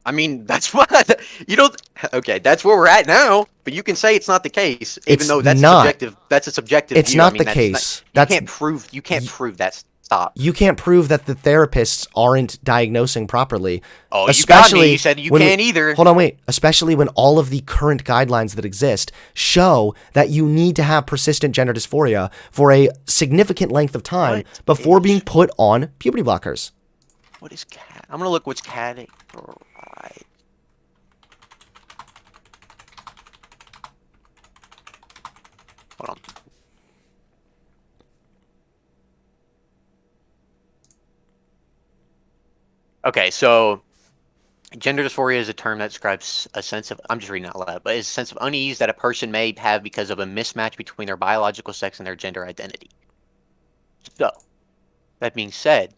I mean, that's what you don't. Okay, that's where we're at now. But you can say it's not the case, even though that's subjective. That's a subjective. It's view. not the case. You can't prove. You can't prove that. Stop. You can't prove that the therapists aren't diagnosing properly. Oh, especially you got me. You said you can't either. Hold on, wait. Especially when all of the current guidelines that exist show that you need to have persistent gender dysphoria for a significant length of time before being put on puberty blockers. What is cat? I'm gonna look what's categorized. Hold on. Okay, so gender dysphoria is a term that describes a sense of, I'm just reading out loud, but it's a sense of unease that a person may have because of a mismatch between their biological sex and their gender identity. So, that being said,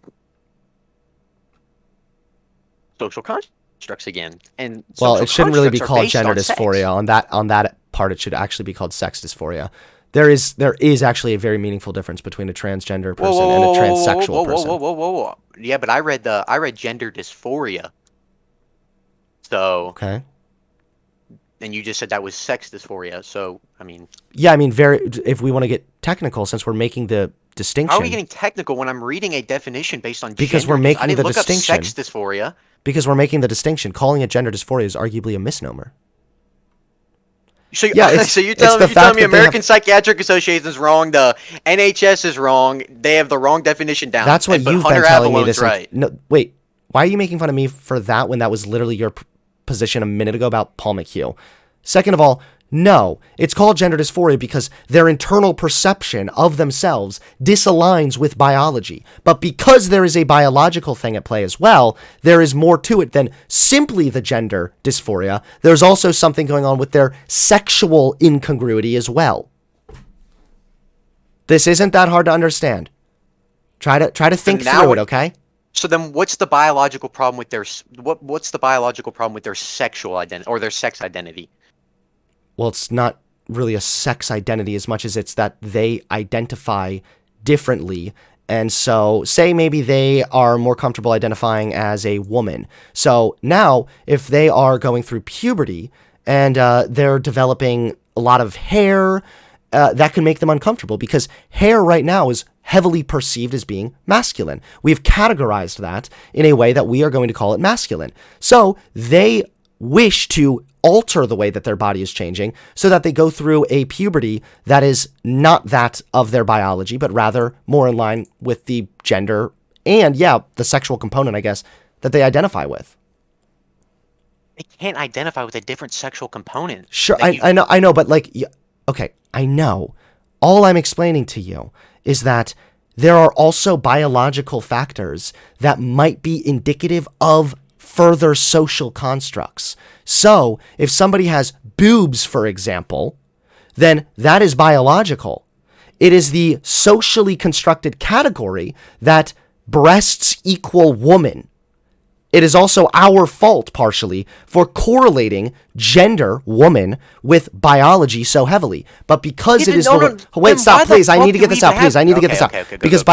social constructs again. And well, it shouldn't really be called gender dysphoria. On that part, it should actually be called sex dysphoria. There is actually a very meaningful difference between a transgender person and a transsexual person. Whoa. Yeah, but I read gender dysphoria. So okay. And you just said that was sex dysphoria. So I mean. Yeah, I mean, if we want to get technical, since we're making the distinction. How are we getting technical when I'm reading a definition based on because gender? We're making the look distinction. Up sex dysphoria. Because we're making the distinction. Calling it gender dysphoria is arguably a misnomer. So, yeah, so you're telling me American Psychiatric Association is wrong, the NHS is wrong, they have the wrong definition down. That's what you've been telling me. Right. No, wait, why are you making fun of me for that when that was literally your position a minute ago about Paul McHugh? Second of all, no, it's called gender dysphoria because their internal perception of themselves disaligns with biology. But because there is a biological thing at play as well, there is more to it than simply the gender dysphoria. There's also something going on with their sexual incongruity as well. This isn't that hard to understand. Try to think through it, okay? So then what's the biological problem with their what's the biological problem with their sexual identity or their sex identity? Well, it's not really a sex identity as much as it's that they identify differently. And so, say maybe they are more comfortable identifying as a woman. So now, if they are going through puberty and they're developing a lot of hair, that can make them uncomfortable because hair right now is heavily perceived as being masculine. We've categorized that in a way that we are going to call it masculine. So they wish to alter the way that their body is changing so that they go through a puberty that is not that of their biology, but rather more in line with the gender and, the sexual component, I guess, that they identify with. They can't identify with a different sexual component. Sure, I know, but like, okay, I know. All I'm explaining to you is that there are also biological factors that might be indicative of further social constructs. So, if somebody has boobs, for example, then that is biological. It is the socially constructed category that breasts equal woman. It is also our fault, partially, for correlating gender, woman, with biology so heavily. But because it is wait, stop, please. I need to get this out, please. I need to get this out. Because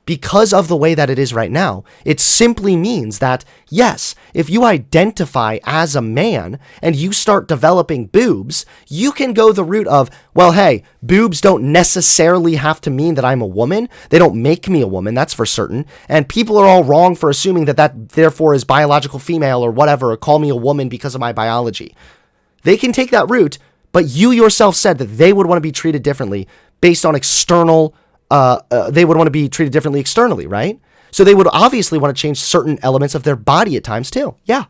because of the way that it is right now, it simply means that, yes, if you identify as a man and you start developing boobs, you can go the route of, well, hey, boobs don't necessarily have to mean that I'm a woman. They don't make me a woman, that's for certain. And people are all wrong for assuming that that therefore is biological female or whatever, or call me a woman because of my biology. They can take that route, but you yourself said that they would want to be treated differently based on external they would want to be treated differently externally, right? So they would obviously want to change certain elements of their body at times too. Yeah.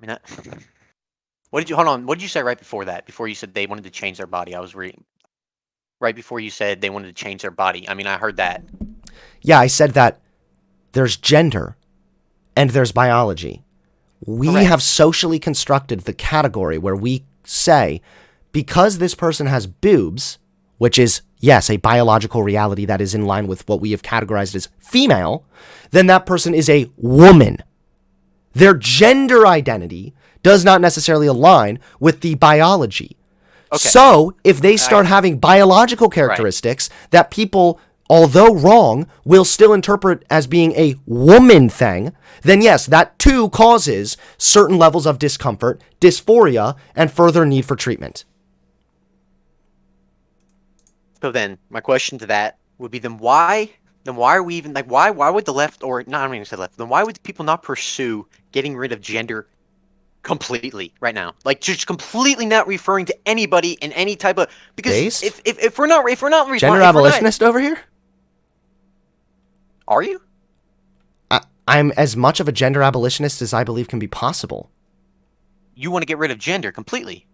I mean, what did you say right before that? Before you said they wanted to change their body, I was reading. Right before you said they wanted to change their body. I mean, I heard that. Yeah, I said that there's gender and there's biology. We have socially constructed the category where we say, because this person has boobs, which is, yes, a biological reality that is in line with what we have categorized as female, then that person is a woman. Their gender identity does not necessarily align with the biology. Okay. So, if they start having biological characteristics that people, although wrong, will still interpret as being a woman thing, then yes, that too causes certain levels of discomfort, dysphoria, and further need for treatment. So then, my question to that would be, then why are we even, like, why would the left, or not, I don't even say left, then why would people not pursue getting rid of gender completely right now? Like, just completely not referring to anybody in any type of, because if we're not gender abolitionist over here? Are you? I'm as much of a gender abolitionist as I believe can be possible. You want to get rid of gender completely?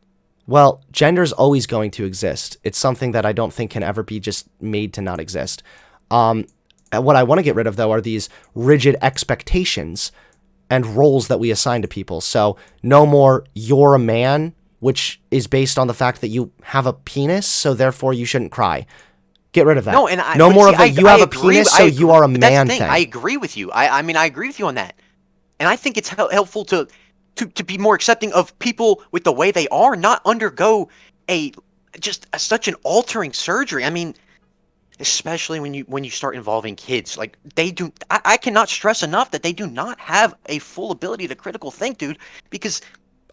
Well, gender's always going to exist. It's something that I don't think can ever be just made to not exist. What I want to get rid of, though, are these rigid expectations and roles that we assign to people. So, no more, you're a man, which is based on the fact that you have a penis, so therefore you shouldn't cry. Get rid of that. No more of a you have a penis, so you are a man thing. I agree with you. I mean, I agree with you on that. And I think it's helpful to be more accepting of people with the way they are, not undergo such an altering surgery. I mean, especially when you start involving kids, like I cannot stress enough that they do not have a full ability to critical think, dude. Because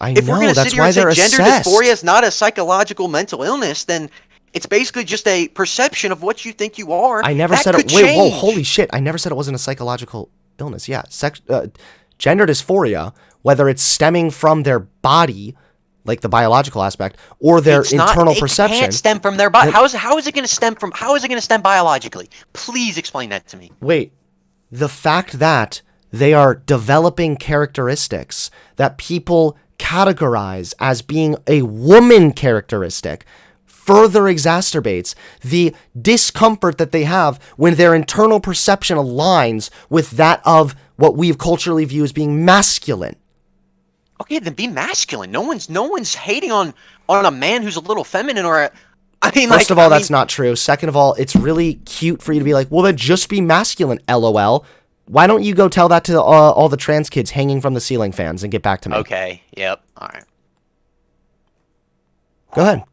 if we're going to sit here and say gender dysphoria is not a psychological mental illness, then it's basically just a perception of what you think you are. I never said it. Wait, whoa, holy shit! I never said it wasn't a psychological illness. Yeah, gender dysphoria, whether it's stemming from their body, like the biological aspect, or their internal perception. It can't stem from their body. How is it going to stem from? How is it going to stem biologically? Please explain that to me. Wait, the fact that they are developing characteristics that people categorize as being a woman characteristic further exacerbates the discomfort that they have when their internal perception aligns with that of what we culturally view as being masculine. Okay, then be masculine. No one's hating on a man who's a little feminine or First of all, that's not true. Second of all, it's really cute for you to be like, well, then just be masculine, LOL. Why don't you go tell that to all the trans kids hanging from the ceiling fans and get back to me? Okay, yep, all right. Go ahead.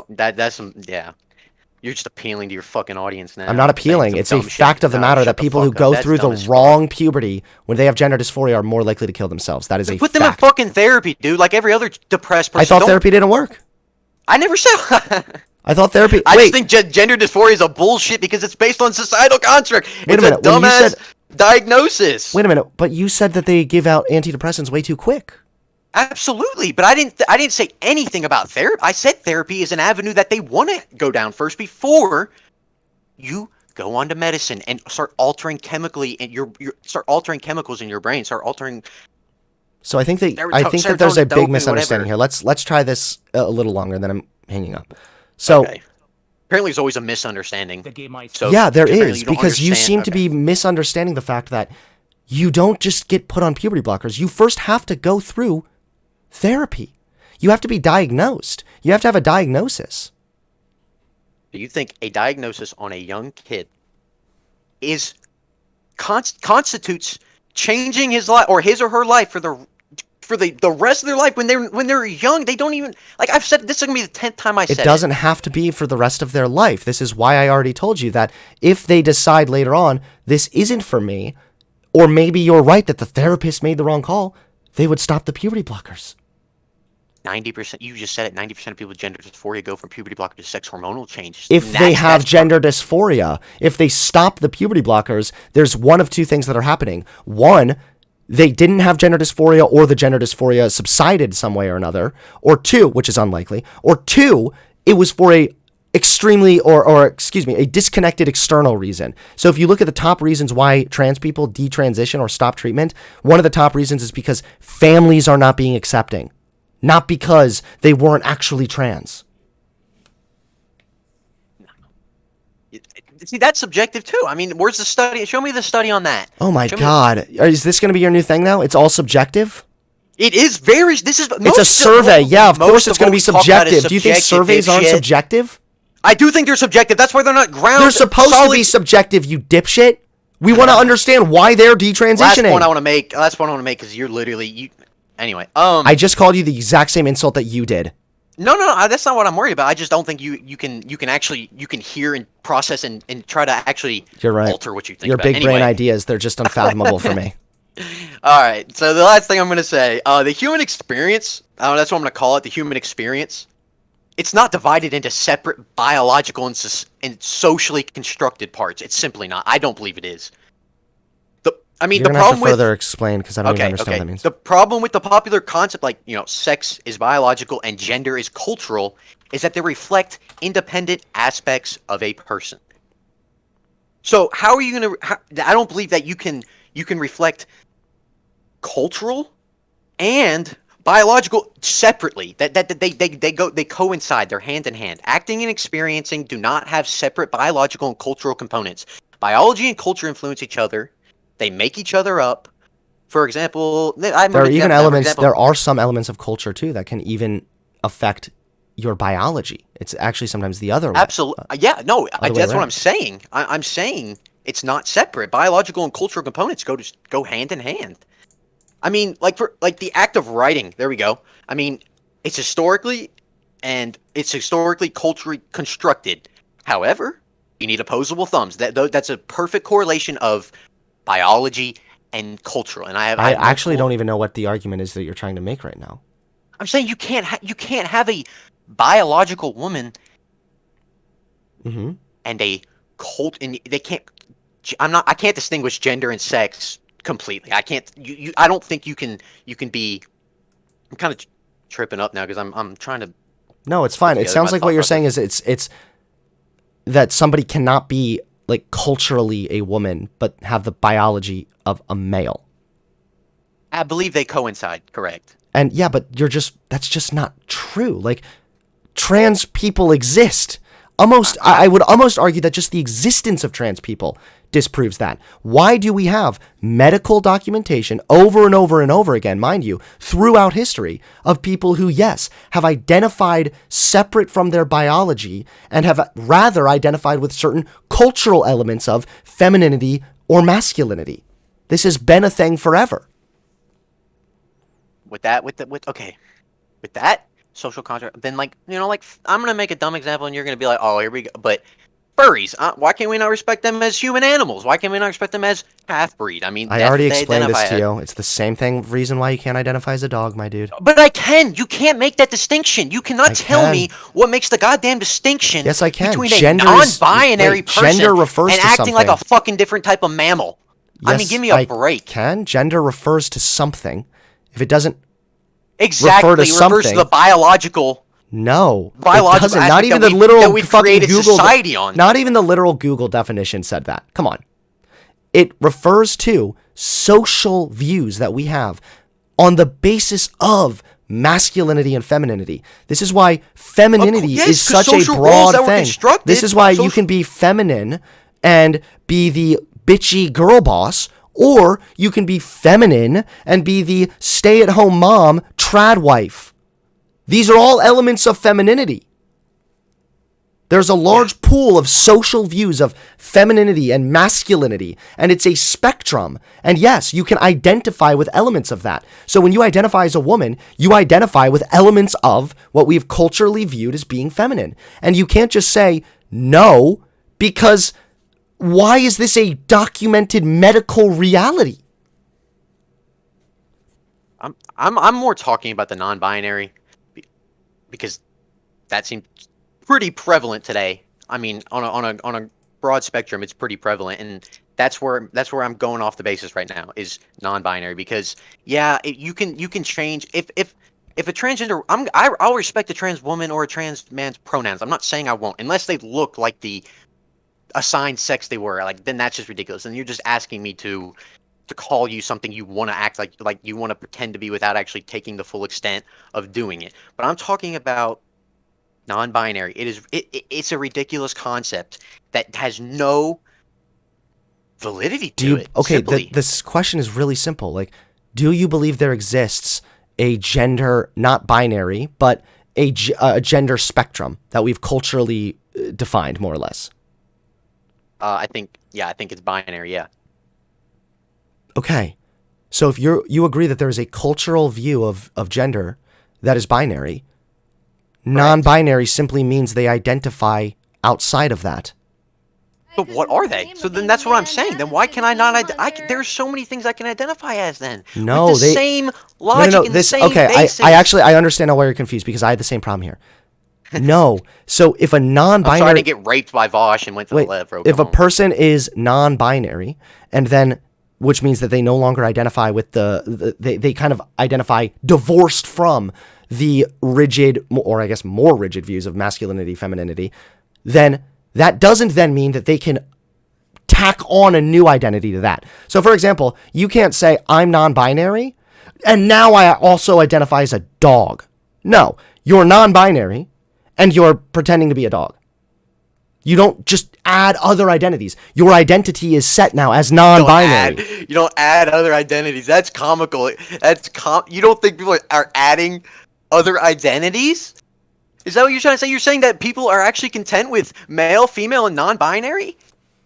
That's some, yeah. You're just appealing to your fucking audience now. I'm not appealing. It's a fact of the matter that people who go through the wrong puberty when they have gender dysphoria are more likely to kill themselves. That is a fact. Put them in fucking therapy, dude, like every other depressed person. I thought therapy didn't work. I never said I thought therapy... I just think gender dysphoria is a bullshit because it's based on societal construct. Wait a minute. diagnosis. Wait a minute, but you said that they give out antidepressants way too quick. Absolutely, but I didn't say anything about therapy. I said therapy is an avenue that they want to go down first before you go on to medicine and start altering chemically and start altering chemicals in your brain, start altering. So I think that there's a big misunderstanding here. Let's try this a little longer, then I'm hanging up. So okay. Apparently there's always a misunderstanding. So yeah, there is, because you seem to be misunderstanding the fact that you don't just get put on puberty blockers. You first have to go through therapy. You have to be diagnosed. You have to have a diagnosis. Do you think a diagnosis on a young kid is constitutes changing his life or his or her life for the rest of their life when they're young? They don't even, like I've said, this is gonna be the 10th time I said it. It doesn't have to be for the rest of their life. This is why I already told you that if they decide later on this isn't for me, or maybe you're right that the therapist made the wrong call, they would stop the puberty blockers. 90%, you just said it, 90% of people with gender dysphoria go from puberty blocker to sex hormonal change. If they have gender dysphoria, if they stop the puberty blockers, there's one of two things that are happening. One, they didn't have gender dysphoria, or the gender dysphoria subsided some way or another. Or two, which is unlikely. Or two, it was for a disconnected external reason. So if you look at the top reasons why trans people detransition or stop treatment, one of the top reasons is because families are not being accepting. Not because they weren't actually trans. See, that's subjective too. I mean, where's the study? Show me the study on that. Oh my God. Is this going to be your new thing now? It's all subjective? It is very, it's a survey. Yeah, of course it's going to be subjective. Do you think surveys aren't subjective? I do think they're subjective. That's why they're not grounded. They're supposed to be subjective, you dipshit. We want to understand why they're detransitioning. Last point I want to make, because you're literally, anyway. I just called you the exact same insult that you did. No, that's not what I'm worried about. I just don't think you can hear and process and try to actually alter what you think. Your big brain ideas, they're just unfathomable for me. All right, so the last thing I'm going to say, the human experience, that's what I'm going to call it, the human experience, it's not divided into separate biological and socially constructed parts. It's simply not. I don't believe it is. You're the problem have to further explain, because I don't even understand what that means. The problem with the popular concept, like, sex is biological and gender is cultural, is that they reflect independent aspects of a person. So how are you going to? I don't believe that you can reflect cultural and biological separately. That they coincide. They're hand in hand. Acting and experiencing do not have separate biological and cultural components. Biology and culture influence each other. They make each other up. For example, there are some elements of culture too that can even affect your biology. It's actually sometimes the other way. Absolutely. That's what I'm saying. I'm saying it's not separate. Biological and cultural components go hand in hand. I mean, like the act of writing. There we go. I mean, it's historically culturally constructed. However, you need opposable thumbs. That's a perfect correlation of biology and cultural. And I actually don't even know what the argument is that you're trying to make right now. I'm saying you can't have a biological woman and a cult, and they can't. I can't distinguish gender and sex completely. I can't. I don't think you can be. I'm kind of tripping up now because I'm trying to. No, it's fine. It sounds like what you're saying is it's that somebody cannot be like culturally a woman but have the biology of a male. I believe they coincide, correct. And yeah, but that's just not true. Like, trans people exist. I would almost argue that just the existence of trans people disproves that. Why do we have medical documentation over and over and over again, mind you, throughout history, of people who, yes, have identified separate from their biology and have rather identified with certain cultural elements of femininity or masculinity? This has been a thing forever. With that social contract, then I'm gonna make a dumb example, and you're gonna be like, "Oh, here we go." But furries, why can't we not respect them as human animals? Why can't we not respect them as half-breed? I mean, I already explained this to you. It's the same reason why you can't identify as a dog, my dude. But I can. You can't make that distinction. You cannot tell me what makes the goddamn distinction. Yes, I can. Between a non-binary person gender refers and to acting something. like a fucking different type of mammal. I mean, give me a break. Gender refers to something. If it doesn't Exactly, refer to it refers something, to the biological. No, Biological it doesn't. Not even that the literal we've fucking created Google. society on. Not even the literal Google definition said that. Come on. It refers to social views that we have on the basis of masculinity and femininity. This is why femininity is such a broad thing. This is why you can be feminine and be the bitchy girl boss, or you can be feminine and be the stay-at-home mom trad wife. These are all elements of femininity. There's a large pool of social views of femininity and masculinity, and it's a spectrum. And yes, you can identify with elements of that. So when you identify as a woman, you identify with elements of what we've culturally viewed as being feminine. And you can't just say no, because why is this a documented medical reality? I'm more talking about the non-binary, because that seems pretty prevalent today. I mean, on a broad spectrum, it's pretty prevalent, and that's where I'm going off the basis right now, is non-binary. Because you can change if a transgender. I'll respect a trans woman or a trans man's pronouns. I'm not saying I won't, unless they look like the assigned sex they were. Like, then that's just ridiculous. And you're just asking me to call you something you want to act like you want to pretend to be without actually taking the full extent of doing it. But I'm talking about non-binary. It's a ridiculous concept that has no validity to it. Okay, this question is really simple. Like, do you believe there exists a gender, not binary, but a gender spectrum that we've culturally defined, more or less? I think it's binary. Yeah. Okay, so if you agree that there is a cultural view of gender that is binary, non-binary simply means they identify outside of that. But what are they? So then that's what I'm saying. Then why can I not? There's so many things I can identify as. Then no, with the same logic and the same basis. I understand why you're confused, because I had the same problem here. No, so if a non-binary, I'm sorry, I didn't get raped by Vosh and went to the left. If a person is non-binary, and then, which means that they no longer identify with they kind of identify divorced from the rigid, or I guess more rigid views of masculinity, femininity, then that doesn't then mean that they can tack on a new identity to that. So for example, you can't say I'm non-binary and now I also identify as a dog. No, you're non-binary and you're pretending to be a dog. You don't just add other identities. Your identity is set now as non-binary. You don't add other identities. That's comical. You don't think people are adding other identities? Is that what you're trying to say? You're saying that people are actually content with male, female, and non-binary?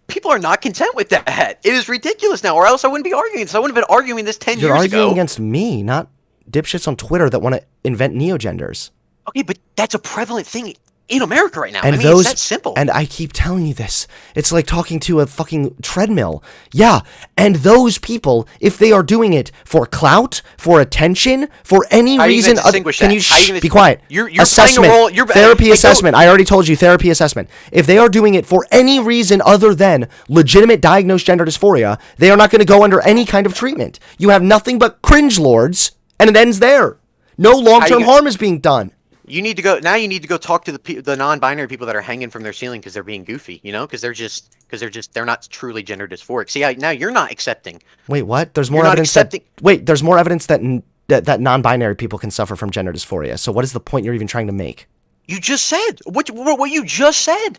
People are not content with that. It is ridiculous now, or else I wouldn't be arguing this. I wouldn't have been arguing this 10 years ago. You're arguing against me, not dipshits on Twitter that want to invent neogenders. Okay, but that's a prevalent thing in America right now. And it's that simple. And I keep telling you this. It's like talking to a fucking treadmill. Yeah, and those people, if they are doing it for clout, for attention, for any reason, can you be quiet? You're assessment, playing a role. Therapy assessment. I already told you, therapy assessment. If they are doing it for any reason other than legitimate diagnosed gender dysphoria, they are not going to go under any kind of treatment. You have nothing but cringe lords, and it ends there. No long-term harm is being done. You need to go talk to the non-binary people that are hanging from their ceiling because they're being goofy, because they're not truly gender dysphoric. See, now you're not accepting. Wait, what? There's more evidence there's more evidence that non-binary people can suffer from gender dysphoria. So what is the point you're even trying to make? You just said what you just said.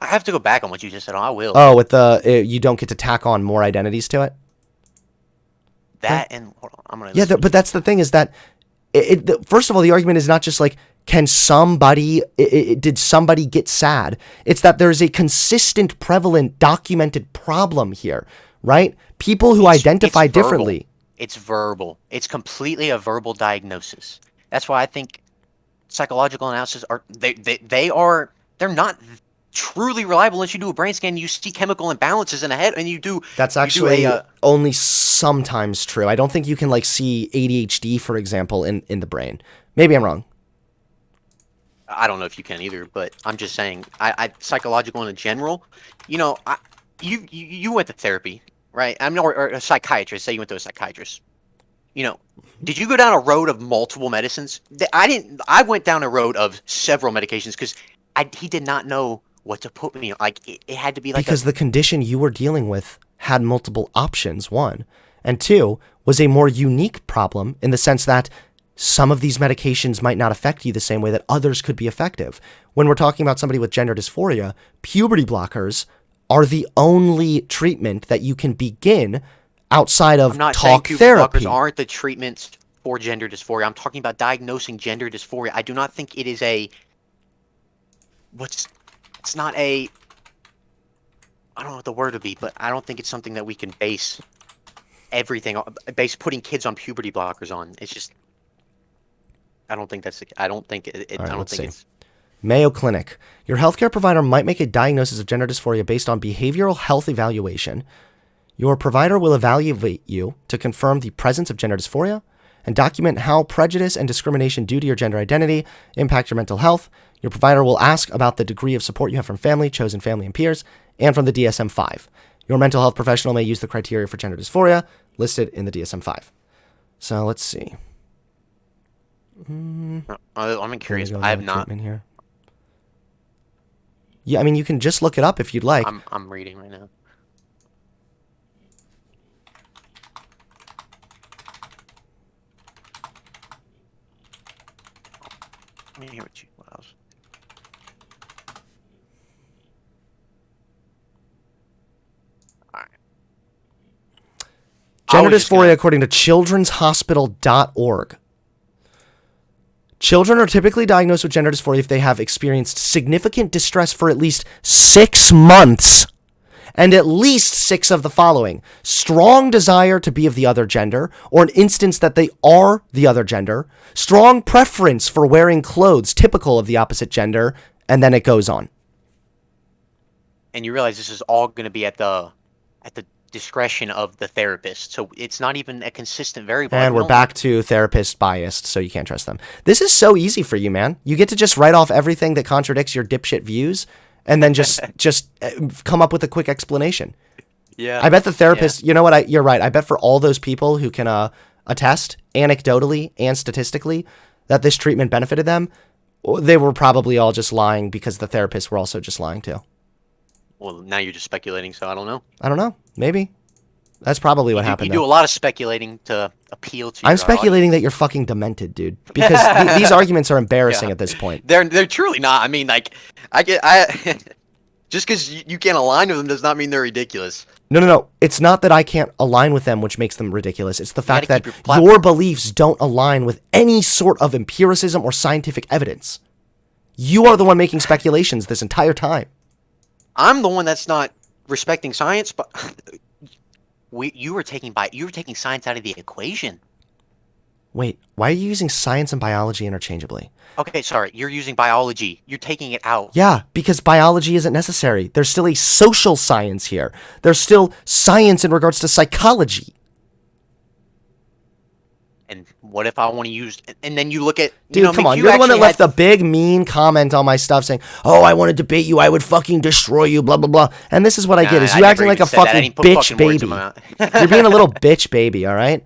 I have to go back on what you just said. I will. Oh, with you don't get to tack on more identities to it. And hold on, I'm gonna. Yeah, but that's the thing, is that. First of all, the argument is not just like, did somebody get sad? It's that there's a consistent, prevalent, documented problem here, right? People who identify differently. It's verbal. It's completely a verbal diagnosis. That's why I think psychological analysis they're not truly reliable unless you do a brain scan and you see chemical imbalances in the head and you do. That's actually only sometimes true. I don't think you can see ADHD, for example, in the brain. Maybe I'm wrong. I don't know if you can either, but I'm just saying, I psychological in general, you went to therapy, right? I'm not or a psychiatrist. Say you went to a psychiatrist. You know, did you go down a road of multiple medicines? I didn't. I went down a road of several medications because he did not know what to put me on. Like it had to be like because the condition you were dealing with had multiple options, one, and two was a more unique problem in the sense that some of these medications might not affect you the same way that others could be effective. When we're talking about somebody with gender dysphoria, puberty blockers are the only treatment that you can begin outside of I'm not talk saying therapy. blockers aren't the treatments for gender dysphoria. I'm talking about diagnosing gender dysphoria. I do not think it is a it's not a I don't know what the word would be, but I don't think it's something that we can base everything putting kids on puberty blockers on. It's just I don't think that's I don't think it All right, I don't let's think see. it's Mayo Clinic. Your healthcare provider might make a diagnosis of gender dysphoria based on behavioral health evaluation. Your provider will evaluate you to confirm the presence of gender dysphoria and document how prejudice and discrimination due to your gender identity impact your mental health. Your provider will ask about the degree of support you have from family, chosen family and peers, and from the DSM-5. Your mental health professional may use the criteria for gender dysphoria listed in the DSM-5. So let's see. I'm curious. I have not. Here. Yeah, I mean, you can just look it up if you'd like. I'm reading right now. Let me hear what else. All right. Gender dysphoria, according to childrenshospital.org. Children are typically diagnosed with gender dysphoria if they have experienced significant distress for at least 6 months and at least 6 of the following: strong desire to be of the other gender or an instance that they are the other gender, strong preference for wearing clothes typical of the opposite gender, and then it goes on. And you realize this is all going to be at the discretion of the therapist, so it's not even a consistent variable. And we're back to therapist biased, so you can't trust them. This is so easy for you, man. You get to just write off everything that contradicts your dipshit views and then just come up with a quick explanation. Yeah. I bet the therapist, you know what, you're right. I bet for all those people who can attest anecdotally and statistically that this treatment benefited them, they were probably all just lying because the therapists were also just lying too. Well, now you're just speculating, so I don't know. I don't know. Maybe. That's probably what happened. You do a lot of speculating to appeal to. I'm speculating that you're fucking demented, dude. Because these arguments are embarrassing at this point. They're truly not. I mean, like, just because you can't align with them does not mean they're ridiculous. No. It's not that I can't align with them, which makes them ridiculous. It's the fact that your your beliefs don't align with any sort of empiricism or scientific evidence. You are the one making speculations this entire time. I'm the one that's not respecting science, but you were taking science out of the equation. Wait, why are you using science and biology interchangeably? Okay, sorry, you're using biology. You're taking it out. Yeah, because biology isn't necessary. There's still a social science here. There's still science in regards to psychology. And what if I want to use... And then you look at... Dude, come on. You're the one that left the big mean comment on my stuff saying, oh, I want to debate you. I would fucking destroy you, blah, blah, blah. And this is what I get, is you acting like a fucking bitch baby. You're being a little bitch baby, all right?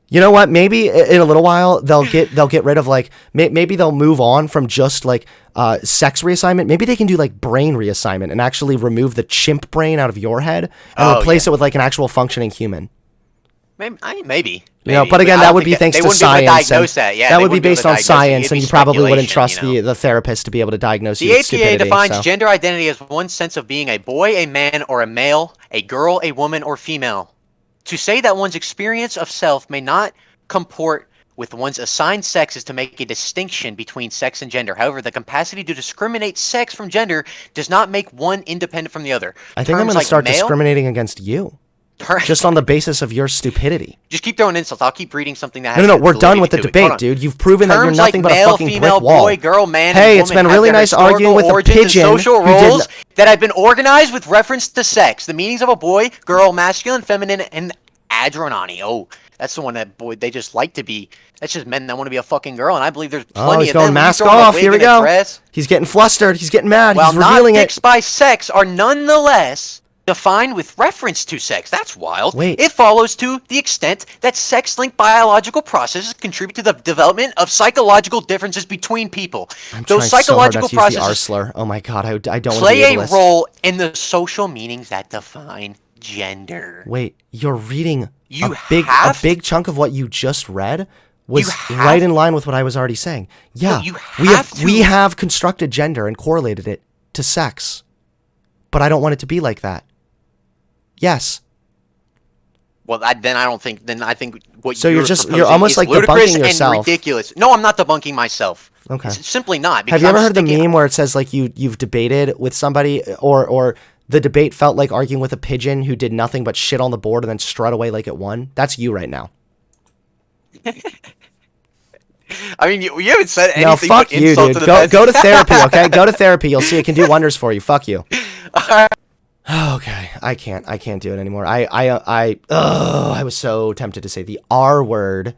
You know what? Maybe in a little while, they'll get rid of, like... Maybe they'll move on from just, like, sex reassignment. Maybe they can do, like, brain reassignment and actually remove the chimp brain out of your head and replace it with, like, an actual functioning human. Maybe. You know, but again, that would be thanks to science. That would be based on science, and you probably wouldn't trust the therapist to be able to diagnose you with stupidity. The APA defines gender identity as one sense of being a boy, a man, or a male, a girl, a woman, or female. To say that one's experience of self may not comport with one's assigned sex is to make a distinction between sex and gender. However, the capacity to discriminate sex from gender does not make one independent from the other. I think I'm going to start discriminating against you. Just on the basis of your stupidity. Just keep throwing insults. I'll keep reading something that has No, we're done with the debate, dude. You've proven that you're nothing but a fucking female, brick wall. boy, girl, man, hey, it's been really nice arguing with a pigeon social roles that have been organized with reference to sex. The meanings of a boy, girl, masculine, feminine, and adrenani. Oh, that's the one that they just like to be. That's just men that want to be a fucking girl, and I believe there's plenty he's of going them. Mask off. Here we go. He's getting flustered. He's getting mad. Well, he's revealing not fixed by sex are nonetheless defined with reference to sex. That's wild. Wait. It follows to the extent that sex-linked biological processes contribute to the development of psychological differences between people. I'm Those trying so hard not psychological to use the R processes slur. Oh my god, I don't want to be play a ableist. role in the social meanings that define gender. Wait, you're reading You a big chunk of what you just read was right in line with what I was already saying. Yeah, you we have constructed gender and correlated it to sex, but I don't want it to be like that. Yes. Well, then I think what So you're almost is like ludicrous debunking yourself. and ridiculous. No, I'm not debunking myself. Okay. It's simply not. Have you ever heard the meme where it says like you've debated with somebody or the debate felt like arguing with a pigeon who did nothing but shit on the board and then strut away like it won? That's you right now. I mean, you haven't said anything. No, fuck but you, insult dude. to the Go to fence. therapy, okay? Go to therapy. You'll see it can do wonders for you. Fuck you. Okay, I can't do it anymore. I was so tempted to say the R word